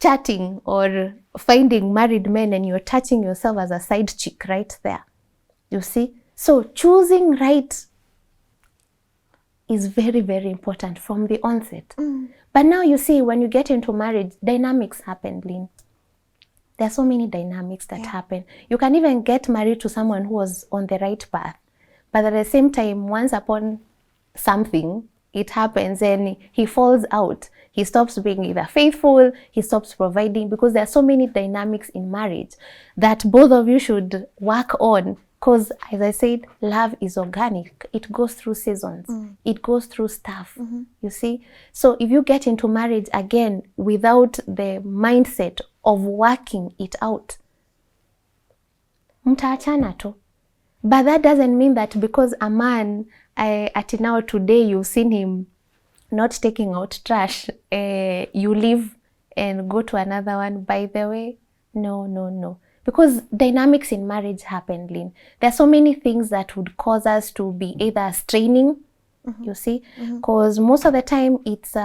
chatting or finding married men, and you're touching yourself as a side chick right there. You see? So choosing right is very, very important from the onset. But now you see, when you get into marriage, dynamics happen, Lynn. There are so many dynamics that happen. You can even get married to someone who was on the right path. But at the same time, once upon something, it happens and he falls out. He stops being either faithful, he stops providing, because there are so many dynamics in marriage that both of you should work on. Because, as I said, love is organic. It goes through seasons. It goes through stuff, you see. So if you get into marriage, again, without the mindset of working it out, mtaachana tu. But that doesn't mean that because a man, at now today, you've seen him not taking out trash, you leave and go to another one. By the way, no. Because dynamics in marriage happen, Lynn. There are so many things that would cause us to be either straining, you see, because most of the time it's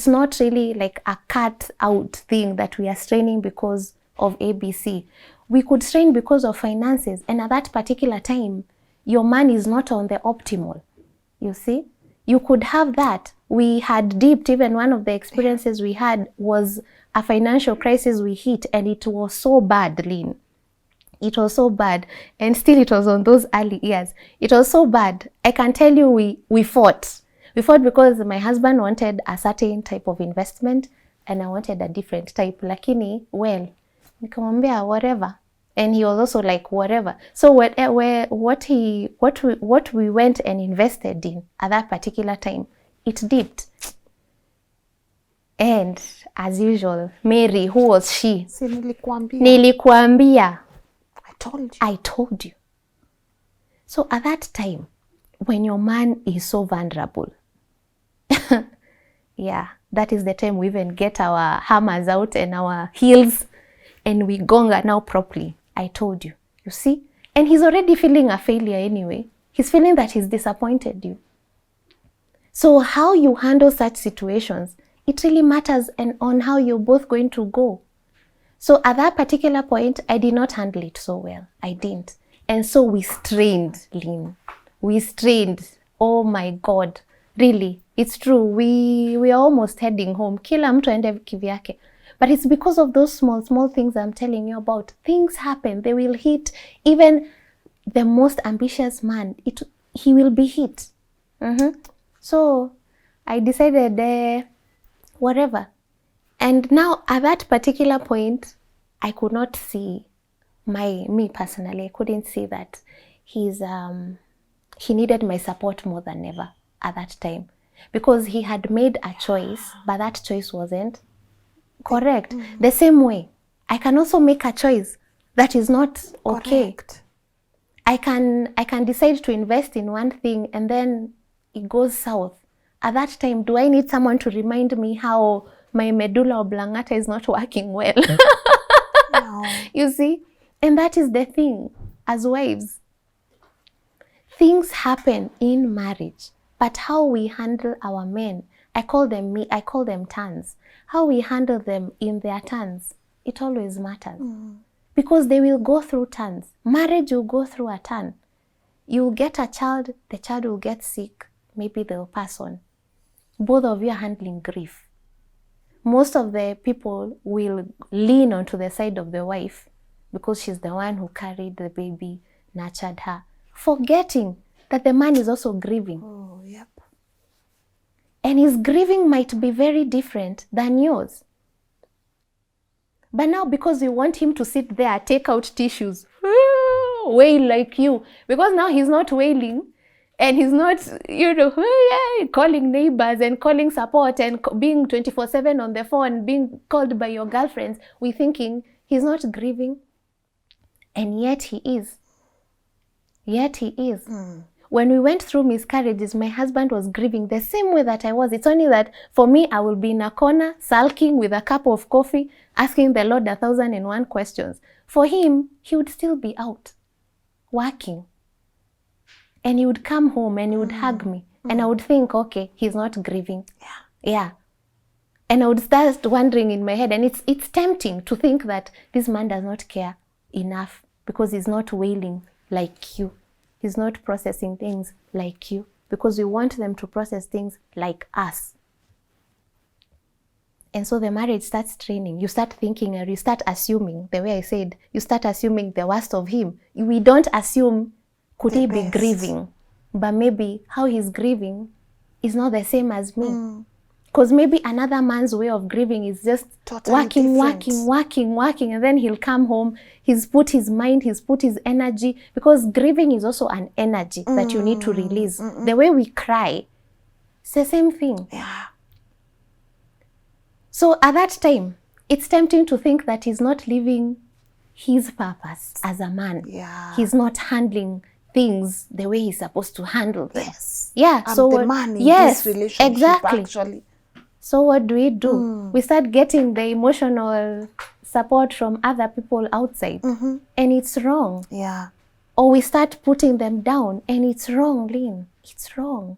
not really like a cut out thing that we are straining because of ABC. We could strain because of finances, and at that particular time, your man is not on the optimal, you see. You could have that. We had dipped, even one of the experiences we had was a financial crisis we hit, and it was so bad, Lynn. It was so bad, and still it was on those early years. It was so bad. I can tell you we fought. We fought because my husband wanted a certain type of investment and I wanted a different type. Lakini, well, nikamwambia whatever. And he was also like whatever. So what we went and invested in at that particular time, it dipped. And as usual, Mary, who was she? Si nilikuambia. Nilikuambia. I told you. So at that time, when your man is so vulnerable, yeah, that is the time we even get our hammers out and our heels and we gonga now properly. I told you. You see? And he's already feeling a failure anyway. He's feeling that he's disappointed you. So how you handle such situations, it really matters and on how you're both going to go. So at that particular point, I did not handle it so well. I didn't. And so we strained, Lynn. We strained. Oh my God. Really, it's true. We are almost heading home. Kila mtu aende kivyake. But it's because of those small things I'm telling you about. Things happen. They will hit. Even the most ambitious man, he will be hit. So I decided, whatever. And now at that particular point, I could not see me personally, I couldn't see that he needed my support more than ever at that time. Because he had made a choice, but that choice wasn't correct. The same way, I can also make a choice that is not okay. Correct. I can decide to invest in one thing and then it goes south. At that time, do I need someone to remind me how my medulla oblongata is not working well? No. You see? And that is the thing, as wives. Things happen in marriage, but how we handle our men, I call them turns. How we handle them in their turns, it always matters. Because they will go through turns. Marriage will go through a turn. You'll get a child, the child will get sick, maybe they'll pass on. Both of you are handling grief. Most of the people will lean onto the side of the wife because she's the one who carried the baby, nurtured her, forgetting that the man is also grieving. Oh, yep. And his grieving might be very different than yours. But now because you want him to sit there, take out tissues, wail like you, because now he's not wailing and he's not, calling neighbors and calling support and being 24/7 on the phone, being called by your girlfriends, we're thinking he's not grieving. And yet he is. When we went through miscarriages, my husband was grieving the same way that I was. It's only that for me, I will be in a corner, sulking with a cup of coffee, asking the Lord 1,001 questions. For him, he would still be out, working. And he would come home and he would hug me. And I would think, okay, he's not grieving. Yeah. And I would start wondering in my head, and it's tempting to think that this man does not care enough because he's not wailing like you. He's not processing things like you because we want them to process things like us. And so the marriage starts training. You start thinking or you start assuming, the way I said, you start assuming the worst of him. We don't assume, could he be grieving? But maybe how he's grieving is not the same as me. Because maybe another man's way of grieving is just totally working, and then he'll come home, he's put his mind, he's put his energy, because grieving is also an energy that you need to release. The way we cry, it's the same thing. Yeah. So at that time, it's tempting to think that he's not living his purpose as a man. Yeah. He's not handling things the way he's supposed to handle them. Yes. Yeah. So the man in this relationship, exactly. Actually. So what do? We start getting the emotional support from other people outside. And it's wrong. Yeah. Or we start putting them down and it's wrong, Lynn. It's wrong.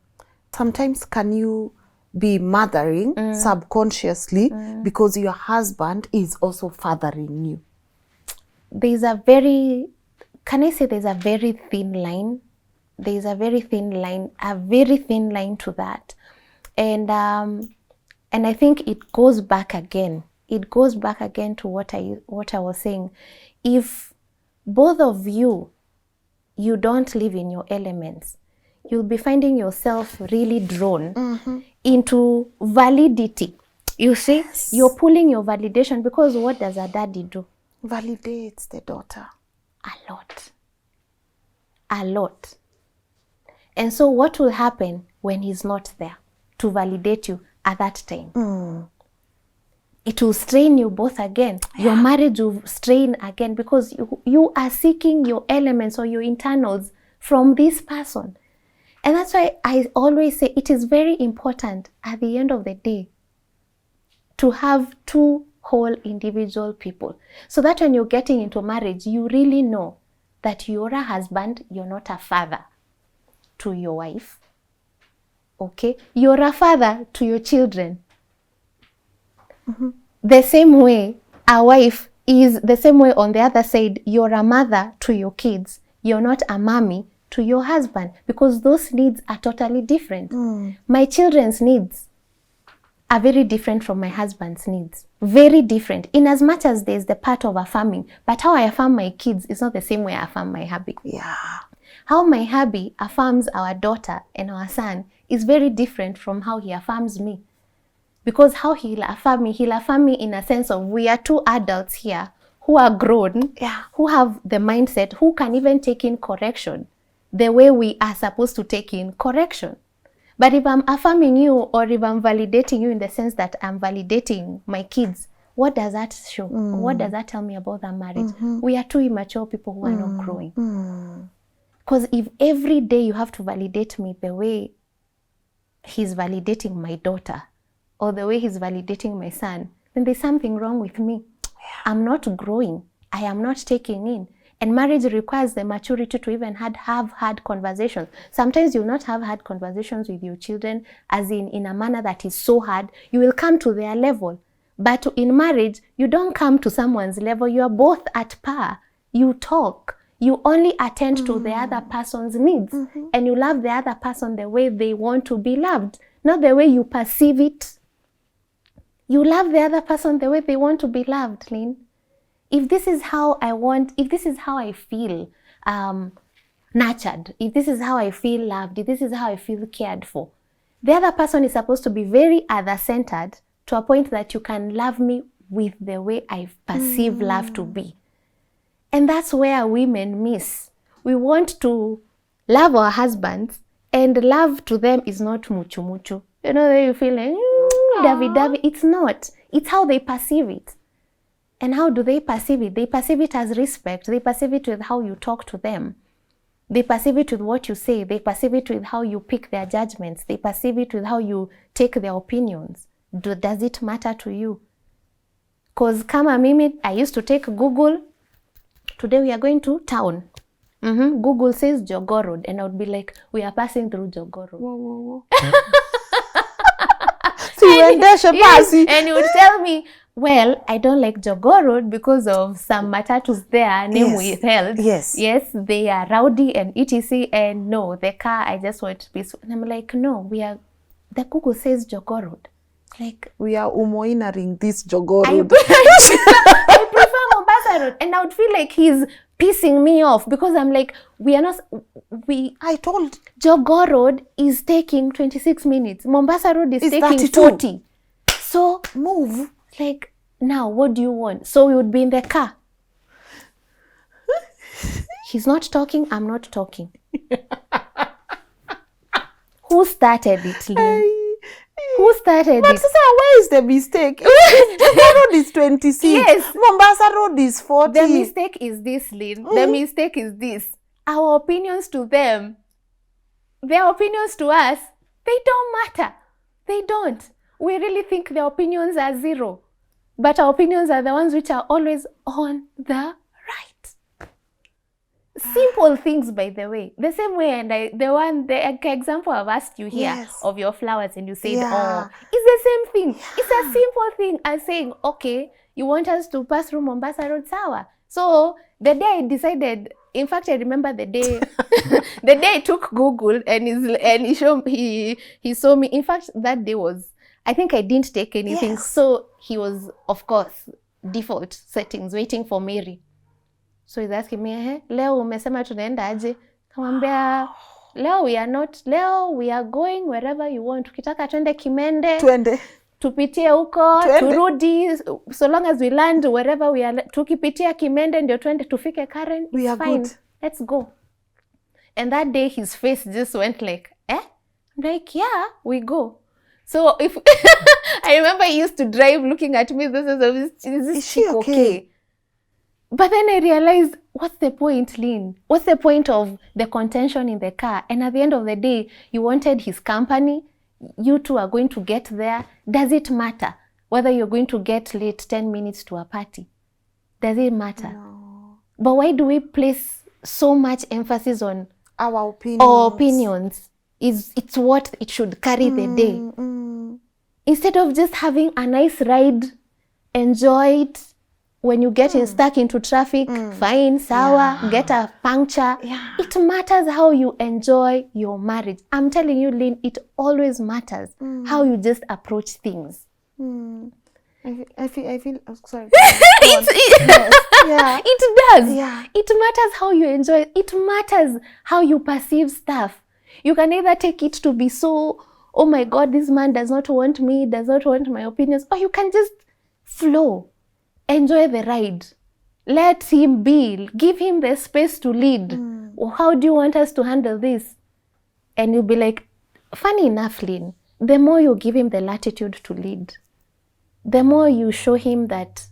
Sometimes can you be mothering subconsciously because your husband is also fathering you? There's a very, can I say there's a very thin line there's a very thin line to that. And I think it goes back again. It goes back again to what I was saying. If both of you don't live in your elements, you'll be finding yourself really drawn into validity. You see, yes. You're pulling your validation, because what does a daddy do? Validates the daughter. A lot. And so what will happen when he's not there to validate you at that time? It will strain you both again. Your marriage will strain again, because you are seeking your elements or your internals from this person. And that's why I always say it is very important at the end of the day to have two whole individual people, so that when you're getting into marriage, you really know that you're a husband, you're not a father to your wife. Okay? You're a father to your children. The same way a wife is, the same way on the other side, you're a mother to your kids. You're not a mommy to your husband, because those needs are totally different. My children's needs are very different from my husband's needs. Very different. In as much as there's the part of affirming, but how I affirm my kids is not the same way I affirm my hubby. Yeah. How my hubby affirms our daughter and our son is very different from how he affirms me. Because how he'll affirm me in a sense of, we are two adults here who are grown, who have the mindset, who can even take in correction the way we are supposed to take in correction. But if I'm affirming you, or if I'm validating you in the sense that I'm validating my kids, what does that show? What does that tell me about the marriage? We are two immature people who are not growing. Because if every day you have to validate me the way he's validating my daughter, or the way he's validating my son, then there's something wrong with me. I'm not growing. I am not taking in. And marriage requires the maturity to even have hard conversations. Sometimes you'll not have hard conversations with your children, as in a manner that is so hard. You will come to their level. But in marriage, you don't come to someone's level. You are both at par. You talk. You only attend to the other person's needs. And you love the other person the way they want to be loved, not the way you perceive it. You love the other person the way they want to be loved, Lynn. If this is how I want, if this is how I feel nurtured, if this is how I feel loved, if this is how I feel cared for, the other person is supposed to be very other-centered to a point that you can love me with the way I perceive love to be. And that's where women miss. We want to love our husbands, and love to them is not muchu muchu. You know, you feel like, David. It's not. It's how they perceive it. And how do they perceive it? They perceive it as respect. They perceive it with how you talk to them. They perceive it with what you say. They perceive it with how you pick their judgments. They perceive it with how you take their opinions. Does it matter to you? Because kama mimi, I used to take Google. Today we are going to town. Google says Jogoo Road. And I would be like, we are passing through Jogoo Road. Whoa. And you would tell me, well, I don't like Jogoo Road because of some matatus there, name withheld. Yes, they are rowdy and etc. And no, the car, I just want peaceful. And I'm like, no, the Google says Jogoo Road. Like, we are umoinering this Jogoo Road. I prefer Mombasa Road. And I would feel like he's pissing me off, because I'm like, I told Jogoo Road is taking 26 minutes. Mombasa Road is taking 32. 40. So move. Like, now what do you want? So we would be in the car. He's not talking, I'm not talking. Who started it, Lynn? Who started it? But sister, where is the mistake? Jogoo Road is 26. Yes. Mombasa Road is 40. The mistake is this, Lynn. The mistake is this. Our opinions to them, their opinions to us, they don't matter. They don't. We really think their opinions are zero. But our opinions are the ones which are always on the right. Simple things, by the way. The same way, and the example I've asked you here of your flowers, and you said, oh, it's the same thing. It's a simple thing as saying, okay, you want us to pass through Mombasa Road, sawa. So the day I decided In fact, I remember the day the day I took Google and he saw me. In fact, that day was, I think I didn't take anything. Yes. So he was, of course, default settings, waiting for Mary. So he's asking me, leo umesema tunaenda aje? Kamwambia, leo we are going wherever you want. Tukitaka twende Kimende. Twende. Tupitie huko, turudi, so long as we land wherever we are. Tukipitia Kimende ndio twende tufike Karen. We are fine. good. Let's go. And that day his face just went like, I'm like, yeah, we go. So if I remember he used to drive looking at me, is she okay? But then I realized, what's the point, Lynn? What's the point of the contention in the car? And at the end of the day, you wanted his company. You two are going to get there. Does it matter whether you're going to get late 10 minutes to a party? Does it matter? No. But why do we place so much emphasis on our opinions? Our opinions. It's what it should carry the day. Instead of just having a nice ride, enjoy it. When you get stuck into traffic, fine, sawa, get a puncture. Yeah. It matters how you enjoy your marriage. I'm telling you, Lynn, it always matters how you just approach things. I feel oh, sorry. Yeah. It does. Yeah. It matters how you enjoy it. It matters how you perceive stuff. You can either take it to be so, oh my God, this man does not want me, does not want my opinions, or you can just flow. Enjoy the ride. Let him be. Give him the space to lead. How do you want us to handle this? And you'll be like, funny enough, Lynn, the more you give him the latitude to lead, the more you show him that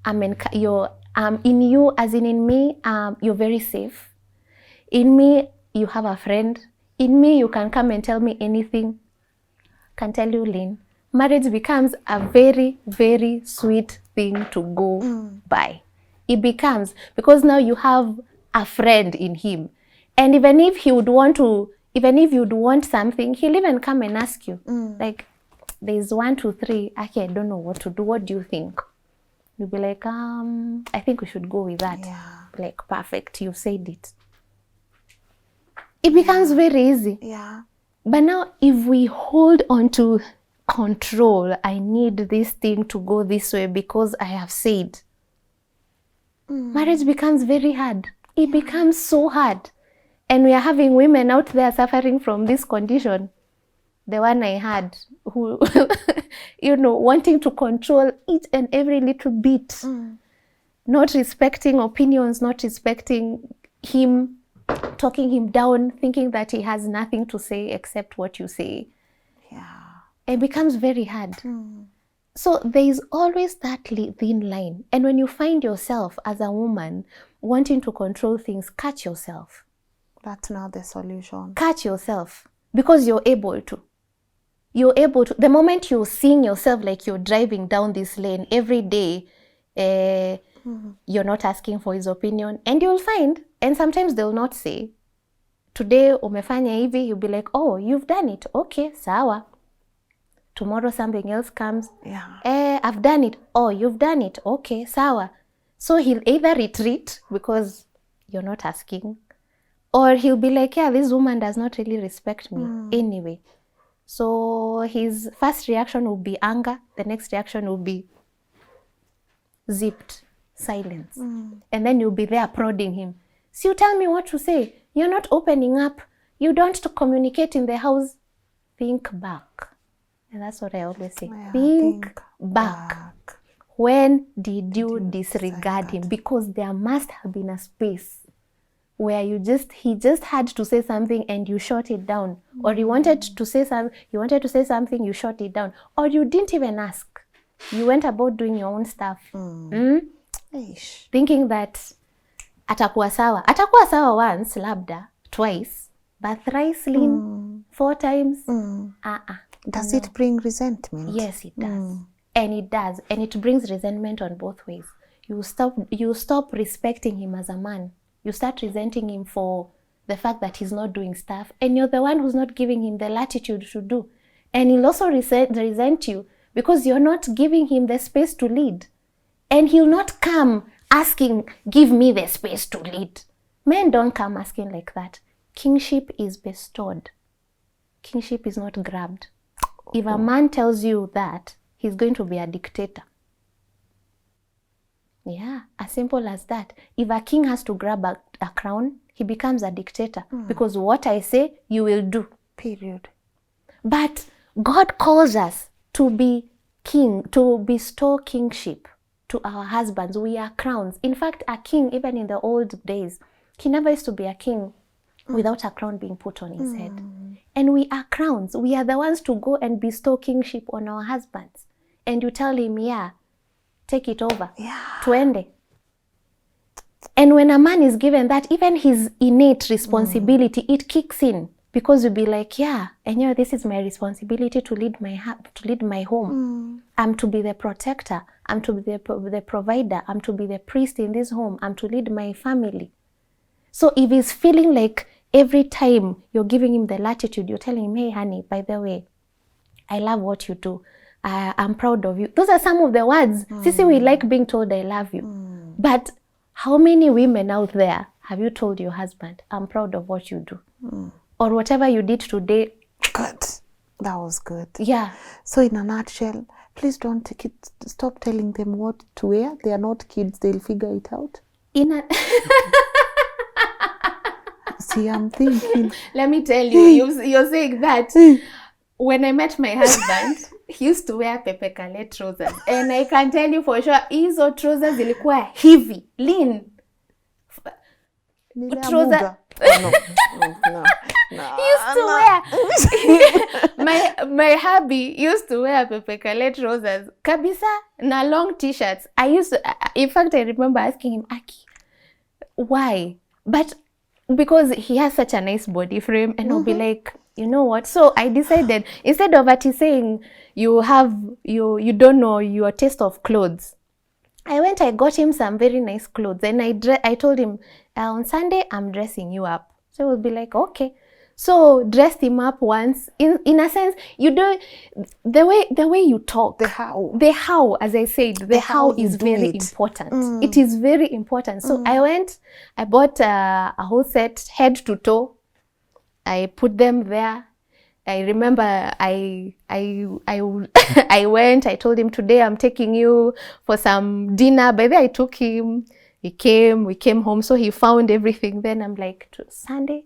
in you, as in me, you're very safe. In me, you have a friend. In me, you can come and tell me anything. Can tell you, Lynn, marriage becomes a very, very sweet thing to go by. It becomes, because now you have a friend in him. And even if you'd want something, he'll even come and ask you. Like, there's 1, 2, 3, okay, I don't know what to do. What do you think? You'll be like, I think we should go with that. Yeah. Like, perfect, you said it. It becomes very easy. Yeah. But now, if we hold on to control, I need this thing to go this way because I have said, marriage becomes very hard. It becomes so hard. And we are having women out there suffering from this condition. The one I had, who, wanting to control each and every little bit, not respecting opinions, not respecting him, talking him down, thinking that he has nothing to say except what you say. Yeah. It becomes very hard. So there is always that thin line. And when you find yourself as a woman wanting to control things, catch yourself. That's not the solution. Catch yourself, because you're able to. You're able to. The moment you're seeing yourself like you're driving down this lane every day, you're not asking for his opinion, and you'll find, and sometimes they'll not say, today umefanya hivi, you'll be like, oh, you've done it. Okay, sawa. Tomorrow something else comes. Yeah. I've done it. Oh, you've done it. Okay, sawa. So he'll either retreat because you're not asking, or he'll be like, yeah, this woman does not really respect me anyway. So his first reaction will be anger. The next reaction will be zipped, silence. And then you'll be there prodding him. So you tell me what to say. You're not opening up. You don't communicate in the house. Think back. And that's what I always say. Yeah, think back. When did you disregard him? Because there must have been a space where he just had to say something and you shut it down. Or he wanted to say something, you shut it down. Or you didn't even ask. You went about doing your own stuff. Thinking that atakuwa sawa. Atakuwa sawa once, labda, twice, but thrice, Lynn, 4 times. Does it bring resentment? Yes, it does. And it does. And it brings resentment on both ways. You stop respecting him as a man. You start resenting him for the fact that he's not doing stuff. And you're the one who's not giving him the latitude to do. And he'll also resent you because you're not giving him the space to lead. And he'll not come asking, give me the space to lead. Men don't come asking like that. Kingship is bestowed. Kingship is not grabbed. If a man tells you that, he's going to be a dictator. Yeah, as simple as that. If a king has to grab a crown, he becomes a dictator. Because what I say, you will do. Period. But God calls us to be king, to bestow kingship to our husbands. We are crowns. In fact, a king, even in the old days, he never used to be a king without a crown being put on his head. And we are crowns. We are the ones to go and bestow kingship on our husbands. And you tell him, yeah, take it over. Yeah. Tuende. And when a man is given that, even his innate responsibility, it kicks in. Because you'll be like, yeah, and you know, this is my responsibility to lead my home. I'm to be the protector. I'm to be the provider. I'm to be the priest in this home. I'm to lead my family. So if he's feeling like every time you're giving him the latitude, you're telling him, hey, honey, by the way, I love what you do. I'm proud of you. Those are some of the words. Sisi, we like being told I love you. But how many women out there have you told your husband, I'm proud of what you do? Or whatever you did today. Good. That was good. Yeah. So in a nutshell, please don't stop telling them what to wear. They are not kids. They'll figure it out. See, I'm thinking. Let me tell you, you're saying that. When I met my husband, he used to wear pepekale trousers. And I can tell you for sure, hizo trousers zilikuwa heavy, lean. Trouser. No. He used to wear. my hubby used to wear pepekale trousers. Kabisa na long t-shirts. In fact, I remember asking him, Aki, why? But because he has such a nice body frame, and I'll be like, you know what? So I decided, instead of Ati saying you don't know your taste of clothes, I got him some very nice clothes, and I told him, on Sunday I'm dressing you up. So he'll be like, okay. So dressed him up once. In a sense, you do the way you talk. The how, as I said, the how is very important. It is very important. So I bought a whole set, head to toe. I put them there. I remember I went, I told him, today I'm taking you for some dinner. By then I took him, we came home. So he found everything. Then I'm like, Sunday,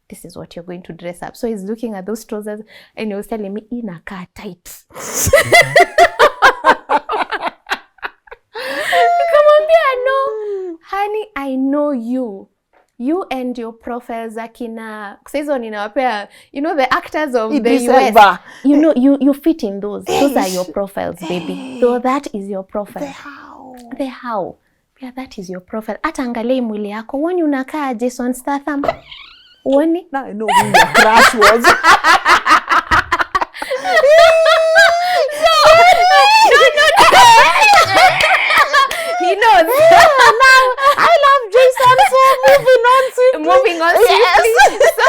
this is what you're going to dress up. So he's looking at those trousers and he was telling me, inaka tight. No, honey, I know you. You and your profiles, akina, you know, the actors of the US, you know, you fit in those. Those are your profiles, baby. So that is your profile. The how. Yeah, that is your profile. Ata angalia mwili yako. Woni unakaa Jason Statham? Woni? Now I know who your crush was. No. He knows. Now I love Jason, so moving on swiftly. Yes. So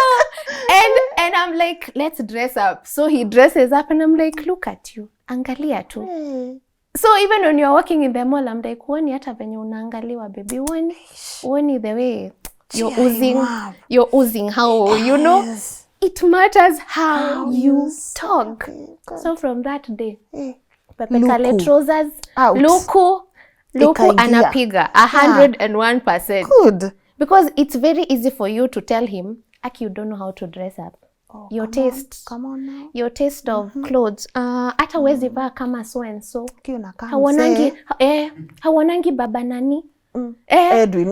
and I'm like, let's dress up. So he dresses up and I'm like, look at you. Angalia tu. So even when you're walking in the mall, I'm like, woni hata venye unaangaliwa, baby. Woni the way you're oozing how, you know, it matters how you talk. So from that day, pepekale trousers, Luku anapiga 101%. Good. Because it's very easy for you to tell him, Aki, you don't know how to dress up. Your taste. Come on now. Your taste of clothes. Hata wezi vaa kama so and so. Hawanangi baba nani. Edwin.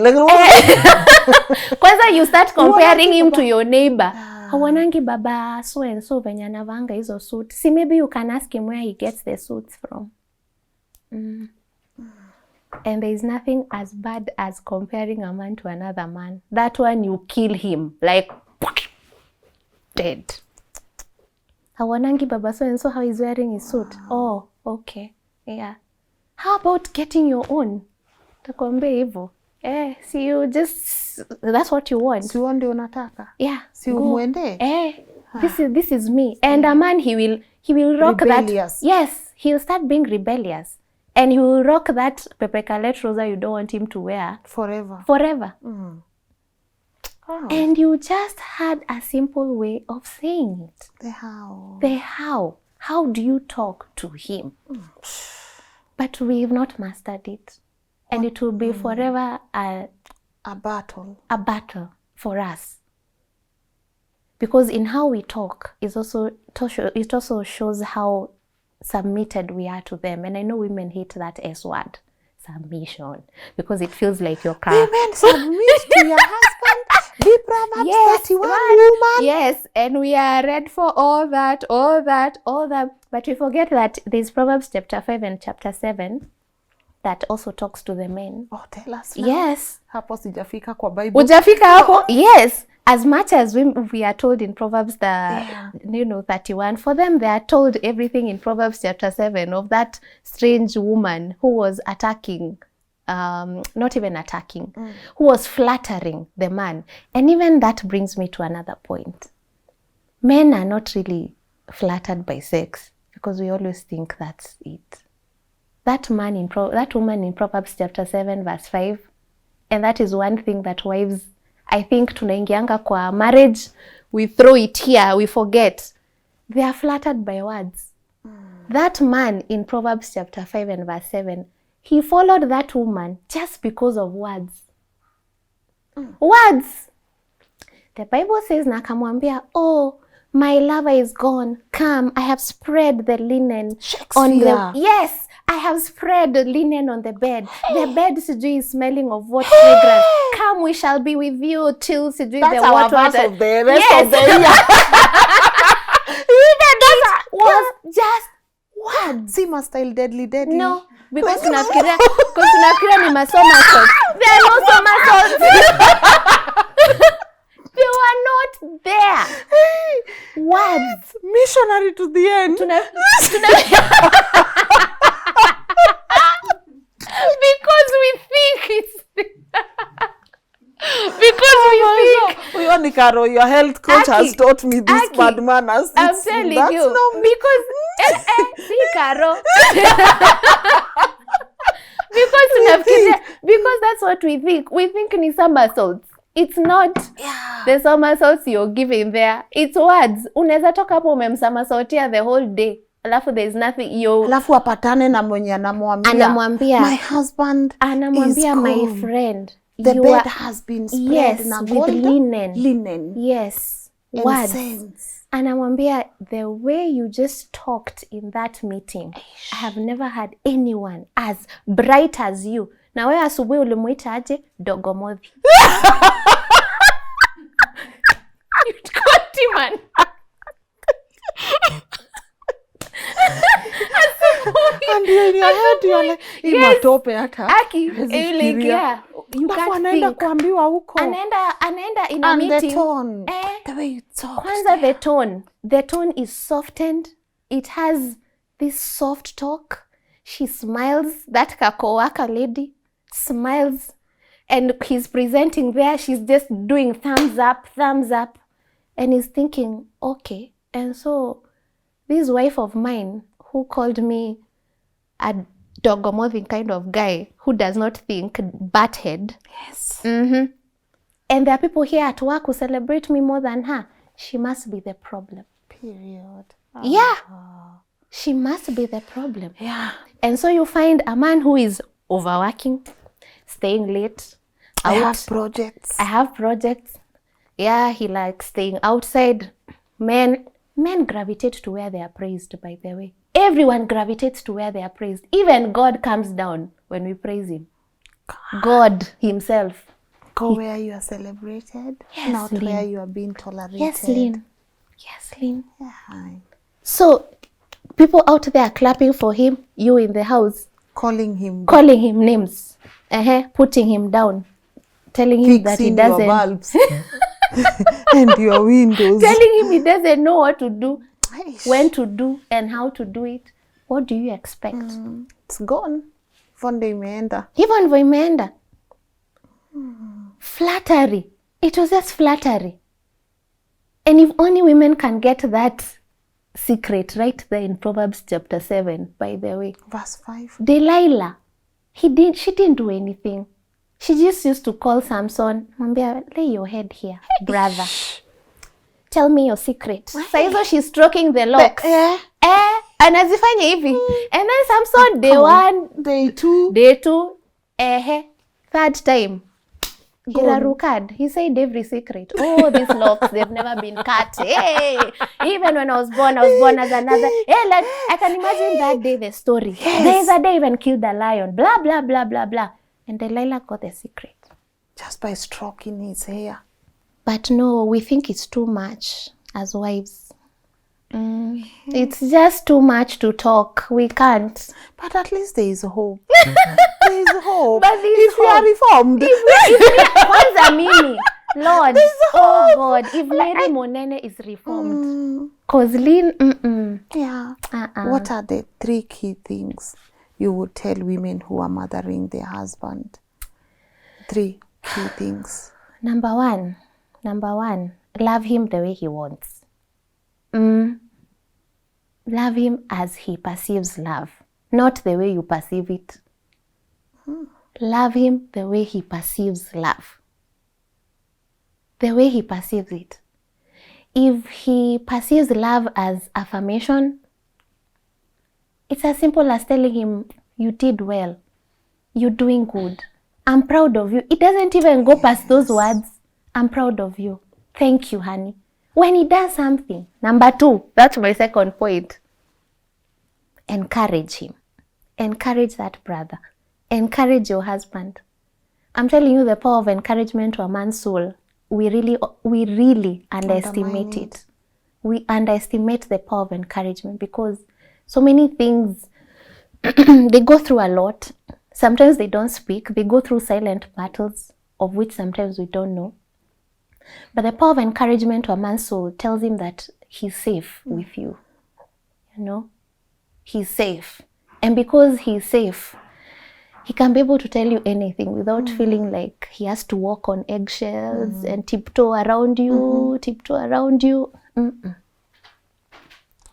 Kwanza you start comparing him to your neighbor. Hawanangi baba so and so venye anavanga hizo suit. See, maybe you can ask him where he gets the suits from. And there is nothing as bad as comparing a man to another man. That one, you kill him. Like, dead. Hawanangi baba so and so how he's wearing his suit. Oh, okay. Yeah. How about getting your own? Takwambia hivyo. See, you just, that's what you want. Si wande unataka. Yeah. Si umwende. This is me. And a man, he will rock rebellious. That. Yes. He'll start being rebellious. And he will rock that pepekale trouser you don't want him to wear. Forever. Wow. And you just had a simple way of saying it. The how. The how. How do you talk to him? But we've not mastered it. And it will be forever a battle. A battle for us. Because in how we talk, it also shows how submitted we are to them. And I know women hate that S word, submission, because it feels like you're women submit to your husband. Be Proverbs yes, 31 right. woman. Yes, and we are read for all that. But we forget that there's Proverbs chapter 5 and chapter 7 that also talks to the men. Oh, tell us now. Yes. Hapo sijafika kwa Bible. Ujafika hapo? Yes. As much as we are told in Proverbs 31, for them they are told everything in Proverbs chapter 7 of that strange woman who was attacking, not even attacking, who was flattering the man. And even that brings me to another point. Men are not really flattered by sex because we always think that's it. That woman in Proverbs chapter 7 verse 5, and that is one thing that wives, I think tunaingianga kwa marriage, we throw it here, we forget. They are flattered by words. That man in Proverbs chapter 5 and verse 7, he followed that woman just because of words. Words. The Bible says, na akamwambia, oh, my lover is gone. Come, I have spread the linen on the... Yes, I have spread the linen on the bed. The bed sijui is smelling of what fragrance. Come, we shall be with you till sijui that's the our what verse of the rest of the year. It was just words. Sima style deadly. No, because tunafikiria ni masomasots. There are no somasots. They were not there. Words. Missionary to the end. Because we think it's... Because we think... Uyoni Karo, your health coach has taught me this bad manners. I'm telling you. Because... see, Karo. Because that's what we think. We think ni somersaults. It's not the somersaults you're giving there. It's words. Unaweza toka hapo umemsomersaultia the whole day. Alafu there's nothing alafu apatane na mwenye anamwambia my husband anamwambia my friend, the bed has been spread na with linen. Yes, and words. Sense. Anamwambia, the way you just talked in that meeting, I have never had anyone as bright as you. Na wewe asubuhi ulimuita aje? Dogomodhi. You got him, man. And in your head you're like, imatope hata. Aki, you can't anaenda think. kuambiwa huko. Anaenda in a meeting. And the tone, the way you talk. Kwanza the tone is softened. It has this soft talk. She smiles. That kakowaka lady smiles. And he's presenting there. She's just doing thumbs up. And he's thinking, okay. And so this wife of mine who called me a dogomothing kind of guy who does not think, butthead. Yes. And there are people here at work who celebrate me more than her. She must be the problem. Period. Yeah. She must be the problem. Yeah. And so you find a man who is overworking, staying late. I have projects. Yeah, he likes staying outside. Men gravitate to where they are praised, by the way. Everyone gravitates to where they are praised. Even God comes down when we praise him. God himself. Go where you are celebrated, not Lynn. Where you are being tolerated. Yes, Lynn. Yeah. So, people out there clapping for him, you in the house. Calling him names. Putting him down. Telling him that he doesn't... your bulbs. And your windows. Telling him he doesn't know what to do, when to do, and how to do it. What do you expect? It's gone. Hivyo imeenda. Flattery. It was just flattery. And if only women can get that secret right there in Proverbs chapter 7, by the way. Verse 5. Delilah, she didn't do anything. She just used to call Samson, mwambia, lay your head here, brother. Tell me your secret. Saizo she's stroking the locks. Anazifanya hivi. And then Samson, day 1, day 2. Day 2, third time. Kirarukad. He said every secret. Oh, these locks, they've never been cut. Hey, even when I was born as another. Hey, like, I can imagine that day, the story. Yes. There's a day even killed a lion. Blah, blah, blah, blah, blah. And Delilah got the secret. Just by stroking his hair. But no, we think it's too much as wives. It's just too much to talk. We can't. But at least there is hope. There is hope. But if you are reformed. Kwanza mimi, Lord, oh God, if Lady Munene is reformed. Because Lynn, yeah. What are the 3 key things you would tell women who are mothering their husband? 3 key things. Number one, love him the way he wants. Love him as he perceives love, not the way you perceive it. Love him the way he perceives love. The way he perceives it. If he perceives love as affirmation, it's as simple as telling him, you did well, you're doing good, I'm proud of you. It doesn't even go past those words. I'm proud of you. Thank you, honey. When he does something. Number 2, that's my second point. Encourage him. Encourage that brother. Encourage your husband. I'm telling you, the power of encouragement to a man's soul, we really underestimate it. We underestimate the power of encouragement because so many things, they go through a lot. Sometimes they don't speak. They go through silent battles, of which sometimes we don't know. But the power of encouragement to a man's soul tells him that he's safe with you. You know? He's safe. And because he's safe, he can be able to tell you anything without feeling like he has to walk on eggshells and tiptoe around you,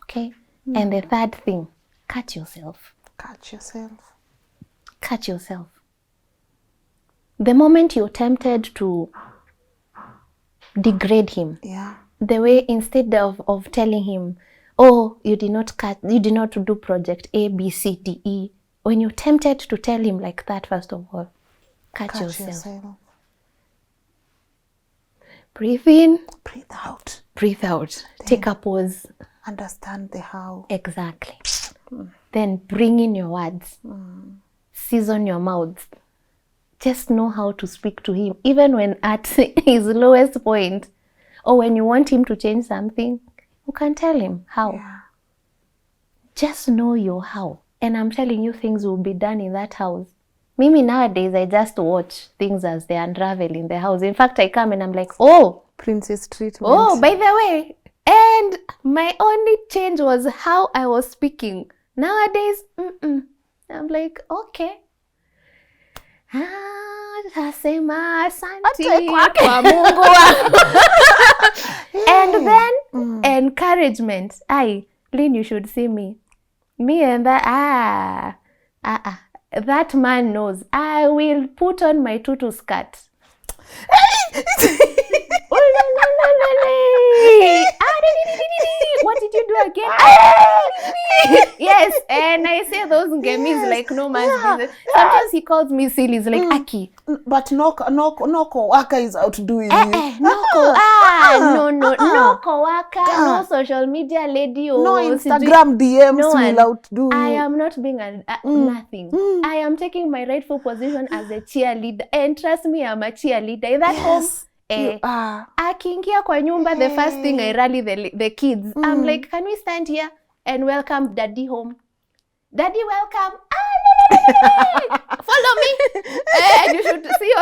Okay? And the third thing, cut yourself. Cut yourself. Cut yourself. The moment you're tempted to degrade him, the way instead of telling him, oh, you did not do project A, B, C, D, E, when you're tempted to tell him like that, first of all, cut yourself. Breathe in. Breathe out. Breathe out. Then take a pause. Understand the how. Exactly. Then bring in your words. Season your mouth. Just know how to speak to him, even when at his lowest point, or when you want him to change something, you can tell him how. Yeah. Just know your how. And I'm telling you, things will be done in that house. Mimi nowadays, I just watch things as they unravel in the house. In fact, I come and I'm like, oh, princess treatment. Oh, by the way. And my only change was how I was speaking. Nowadays, I'm like, okay. Tasema asante kwa Mungu. And then encouragement. Lynn, you should see me. Me and that, that man knows. I will put on my tutu skirt. What did you do again? Yes, and I say those ngemis like no man's business. Sometimes he calls me silly. He's like, Aki. But no co-worker is outdoing you. No co-worker, no social media lady. No Instagram DMs will outdo you. I am not being nothing. I am taking my rightful position as a cheerleader. And trust me, I'm a cheerleader. In that home, akiingia kwa nyumba, the first thing I rally the kids. I'm like, can we stand here and welcome Daddy home? Daddy, welcome. Follow me. And you should see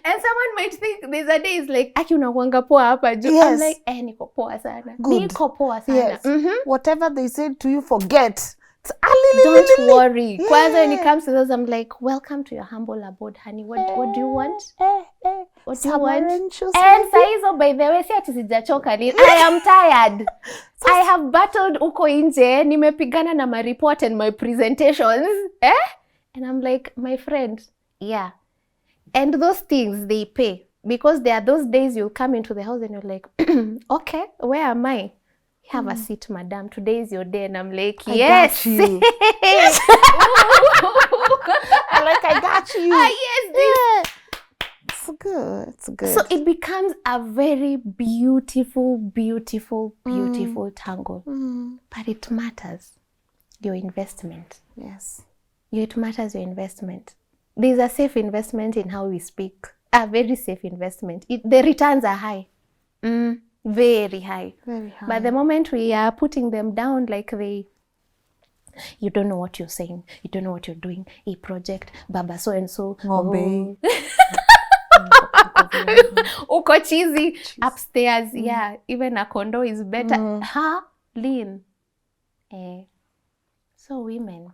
and someone might think there's a day is like, Aki unakuanga poa hapa juu. I'm like, niko poa sana. Niko poa sana. Yes. Whatever they said to you, forget. Don't worry. Kwanza when it comes to those, I'm like, welcome to your humble abode, honey. What do you want? What do you want? And saizo, by the way, si ati sijachoka Lynn. I am tired. I have battled uko nje, nimepigana na my report and my presentations. And I'm like, my friend, yeah. And those things, they pay. Because there are those days you'll come into the house and you're like, okay, where am I? Have a seat, madam. Today is your day. And I'm like, yes. I got you. I'm like, I got you. Yes, this. It's good. It's good. So it becomes a very beautiful, beautiful, beautiful tangle. But it matters your investment. Yes. It matters your investment. There's a safe investment in how we speak. A very safe investment. The returns are high. Very high. Very high. But the moment we are putting them down, like you don't know what you're saying. You don't know what you're doing. A project, Baba so and so. Ng'ombe. Uko cheesy. Upstairs, yeah. Even a condo is better. Lynn. So women,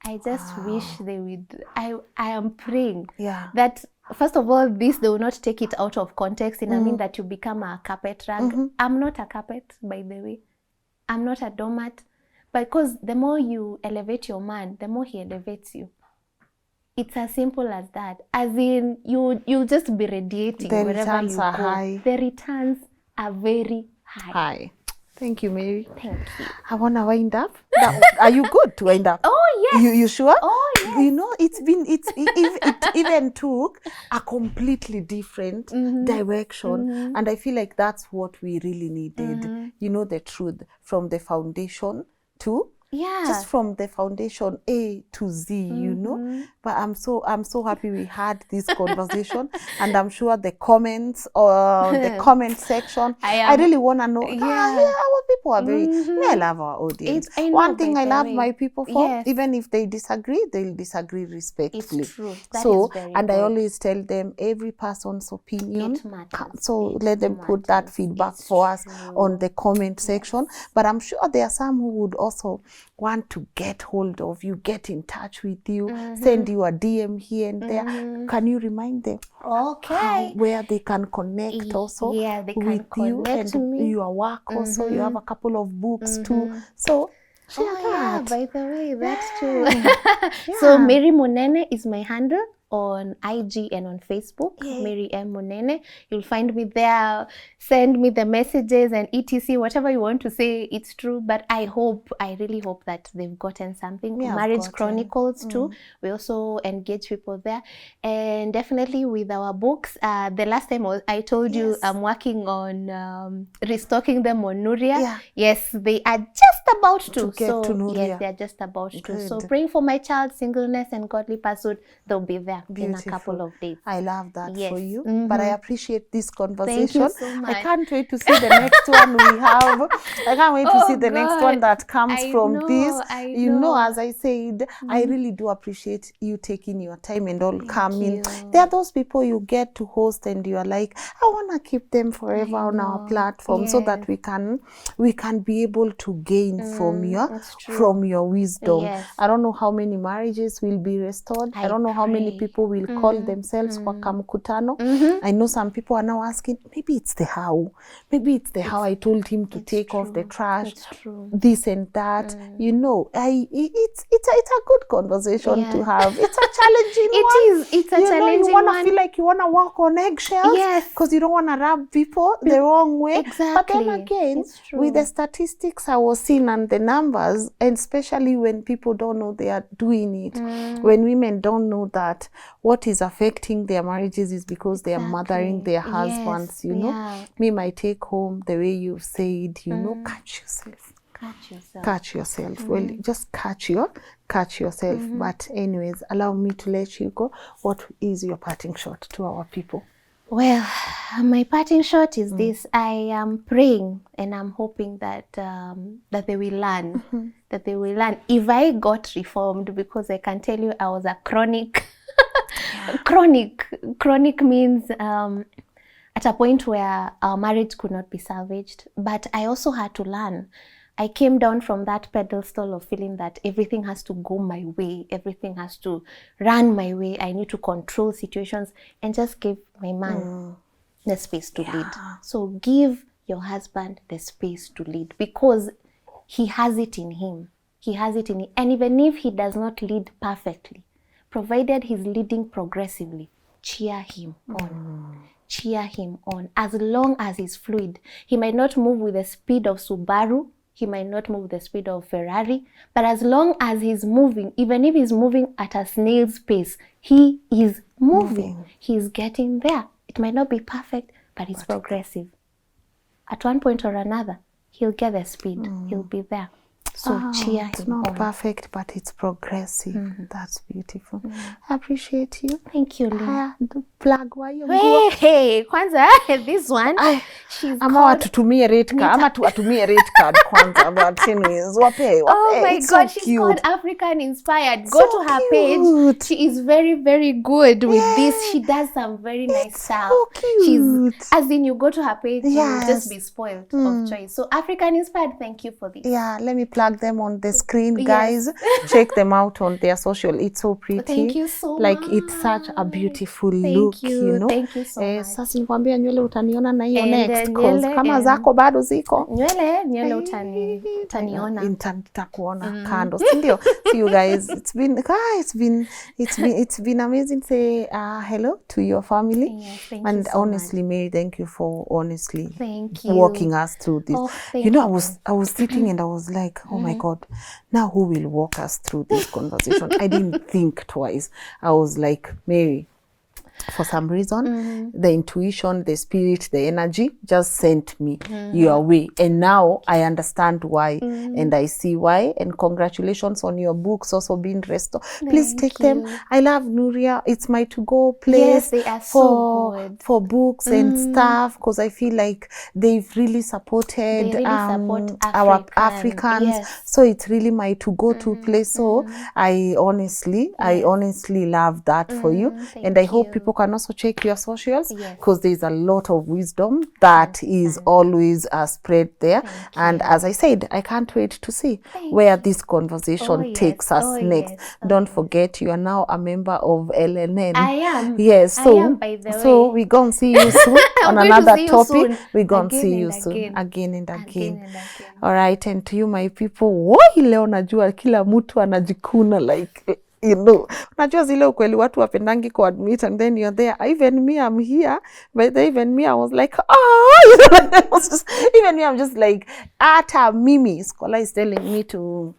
I just wish they would. I am praying that first of all, they will not take it out of context. And I mean that you become a carpet rug. I'm not a carpet, by the way. I'm not a doormat. Because the more you elevate your man, the more he elevates you. It's as simple as that. As in, you'll just be radiating wherever you go. The returns are high. The returns are very high. Thank you, Mary. Thank you. I want to wind up. Are you good to wind up? Oh, yes. You sure? Oh, yes. You know, it even took a completely different direction. And I feel like that's what we really needed. You know, the truth from the foundation to just from the foundation A to Z, you know. But I'm so happy we had this conversation, and I'm sure the comments or the comment section, I really want to know. Our people are very. I love our audience. One thing I love my people for, even if they disagree, they'll disagree respectfully. It's true. That so, is very and good. I always tell them every person's opinion. It matters. So let them put that feedback for us on the comment section. But I'm sure there are some who would also want to get hold of you, get in touch with you, send you a DM here and there. Can you remind them where they can connect also they can with you connect and me. your work also? You have a couple of books too. So share that. By the way, that's true. So Mary Munene is my handle on IG and on Facebook, Mary M. Munene. You'll find me there. Send me the messages and etc. Whatever you want to say, it's true. But I really hope that they've gotten something. Marriage Chronicles too. We also engage people there. And definitely with our books. The last time I told you I'm working on restocking them on Nuria. Yes, they are just about to. Get to Nuria. Yes, they are just about to. So praying for my child, singleness and godly pursuit, they'll be there. Beautiful. In a couple of days. I love that for you. But I appreciate this conversation. Thank you so much. I can't wait to see the next one we have. I can't wait to see the next one that comes from this. You know, as I said, I really do appreciate you taking your time and all coming. There are those people you get to host and you are like, I want to keep them forever on our platform so that we can be able to gain from your wisdom. I don't know how many marriages will be restored. I don't know how many people will call themselves kwa kamkutano. I know some people are now asking, maybe it's the how. Maybe it's the how I told him to take off the trash, this and that. You know, it's a good conversation to have. It's a challenging one. It's a challenging one. You want one. to feel like you want to walk on eggshells because you don't want to rub people the wrong way. Exactly. But then again, with the statistics I was seeing and the numbers, and especially when people don't know they are doing it, when women don't know that what is affecting their marriages is because they are mothering their husbands, you know. Me, my take home, the way you've said, you know, catch yourself. Catch yourself. Well, just catch yourself. But anyways, allow me to let you go. What is your parting shot to our people? Well, my parting shot is this. I am praying and I'm hoping that that they will learn. That they will learn. If I got reformed, because I can tell you I was a chronic chronic means at a point where our marriage could not be salvaged. But I also had to learn. I came down from that pedestal of feeling that everything has to go my way, everything has to run my way, I need to control situations, and just give my man the space to lead. So give your husband the space to lead, because he has it in him. He has it in him. And even if he does not lead perfectly, provided he's leading progressively, cheer him on. Cheer him on. As long as he's fluid. He might not move with the speed of Subaru. He might not move with the speed of Ferrari. But as long as he's moving, even if he's moving at a snail's pace, he is moving. He's getting there. It might not be perfect, but it's progressive. At one point or another, he'll get the speed. He'll be there. So cheer him It's not on. perfect, but it's progressive. That's beautiful. I appreciate you. Thank you, Lynn. Plug why you Hey, kwanza, this one, she's ama called... watutumie rate card, ama tuwatumie rate card kwanza, but anyways, wape. Oh my It's God, so she's cute. called African Inspired. Go So to her cute. page. She is very, very good with this. She does some very nice stuff. So cute. She's, as in, you go to her page, you'll Yes. just be spoiled of choice. So African Inspired, thank you for this. Yeah, let me plug them on the screen, Yes. guys. Check them out on their social. It's so pretty. Thank you so like much. it's such a beautiful Thank look, you. you know. Thank you so much. Sasa nikwambia nywele utaniona na hiyo And, next, cause nywele kama and- zako bado ziko Nywele utaniona. Nitakuona kando, si ndio? See you guys. It's been amazing. Say hello to your family. Yes, thank and you so honestly, Mary, thank you for honestly Thank you. walking us through this. Oh, thank you know, you. I was sitting and I was like, oh my God, now who will walk us through this conversation? I didn't think twice. I was like, Mary, for some reason, the intuition, the spirit, the energy just sent me your way. And now I understand why and I see why. And congratulations on your books also being restored. Please take them. I love Nuria. It's my to-go place Yes, they are so good. for books and stuff, because I feel like they've really supported They really support our African, Africans. yes. So it's really my to-go-to place. So I honestly love that for you. And I hope people can also check your socials, because there's a lot of wisdom that is always spread there. And as I said, I can't wait to see where this conversation takes us next. Don't forget, you are now a member of LNN. I am. Yes, I so am, by the so way. we gonna see you soon on I'm going to another see you topic. soon. We gonna Again see you and soon, again. again and again. Again and again. All right, and to you my people, woi, leo najua kila mtu anajikuna like you know, unajua zile ukweli watu wapendangi ku admit, and then you're there. Even me, I'm here, but even me, I was like, you know, I was just, even me, I'm just like, ata mimi, Scholar is telling me to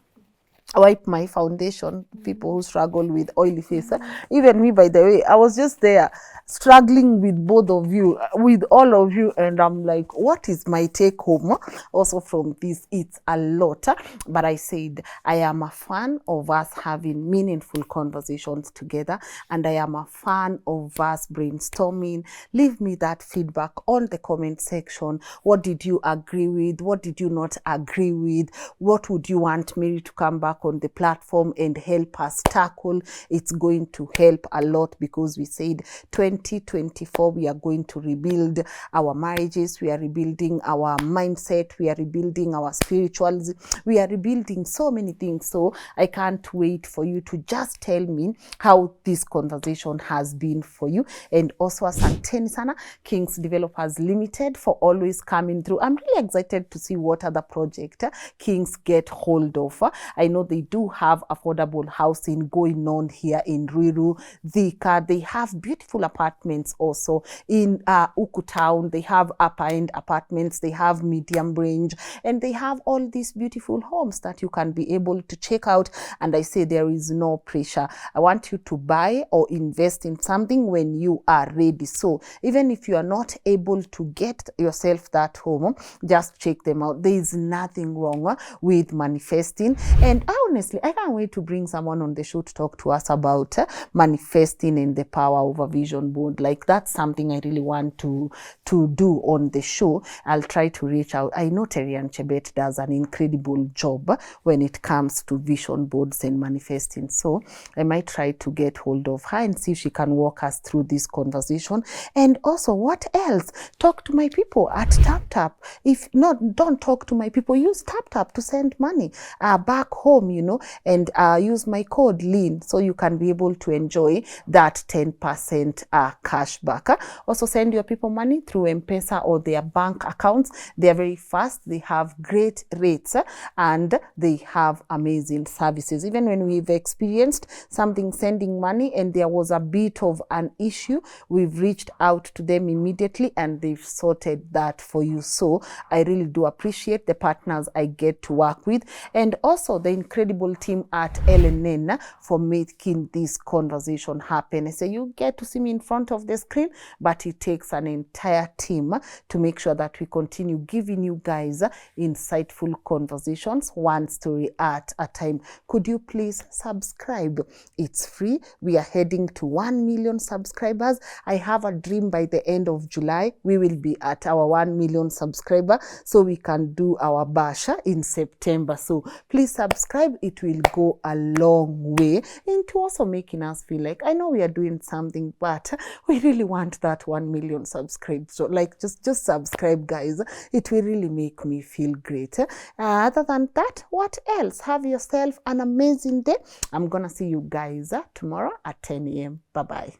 wipe my foundation, people who struggle with oily face. Even me, by the way, I was just there struggling with both of you, with all of you, and I'm like, what is my take home also from this? It's a lot, but I said I am a fan of us having meaningful conversations together, and I am a fan of us brainstorming. Leave me that feedback on the comment section. What did you agree with? What did you not agree with? What would you want Mary to come back on the platform and help us tackle? It's going to help a lot, because we said 2024 we are going to rebuild our marriages, we are rebuilding our mindset, we are rebuilding our spiritualism, we are rebuilding so many things. So I can't wait for you to just tell me how this conversation has been for you. And also asanteni sana Kings Developers Limited for always coming through. I'm really excited to see what other project Kings get hold of. I know they do have affordable housing going on here in Ruiru, Thika. They have beautiful apartments also in Uku Town. They have upper end apartments, they have medium range, and they have all these beautiful homes that you can be able to check out. And I say there is no pressure. I want you to buy or invest in something when you are ready. So even if you are not able to get yourself that home, just check them out. There is nothing wrong with manifesting. And honestly, I can't wait to bring someone on the show to talk to us about manifesting and the power of a vision board. Like, that's something I really want to do on the show. I'll try to reach out. I know Terian Chebet does an incredible job when it comes to vision boards and manifesting. So I might try to get hold of her and see if she can walk us through this conversation. And also, what else? Talk to my people at TapTap. If not, don't talk to my people. Use TapTap to send money back home, you know, and use my code Lynn so you can be able to enjoy that 10% cash back. Also, send your people money through M-Pesa or their bank accounts. They are very fast. They have great rates and they have amazing services. Even when we've experienced something sending money and there was a bit of an issue, we've reached out to them immediately and they've sorted that for you. So I really do appreciate the partners I get to work with, and also the incredible team at LNN for making this conversation happen. I say you get to see me in front of the screen, but it takes an entire team to make sure that we continue giving you guys insightful conversations, one story at a time. Could you please subscribe? It's free. We are heading to 1 million subscribers. I have a dream by the end of July we will be at our 1 million subscriber so we can do our basha in September. So please subscribe. It will go a long way into also making us feel like, I know we are doing something, but we really want that 1 million subscribers. So like, just subscribe, guys. It will really make me feel great. Other than that, what else? Have yourself an amazing day. I'm gonna see you guys tomorrow at 10 a.m. Bye-bye.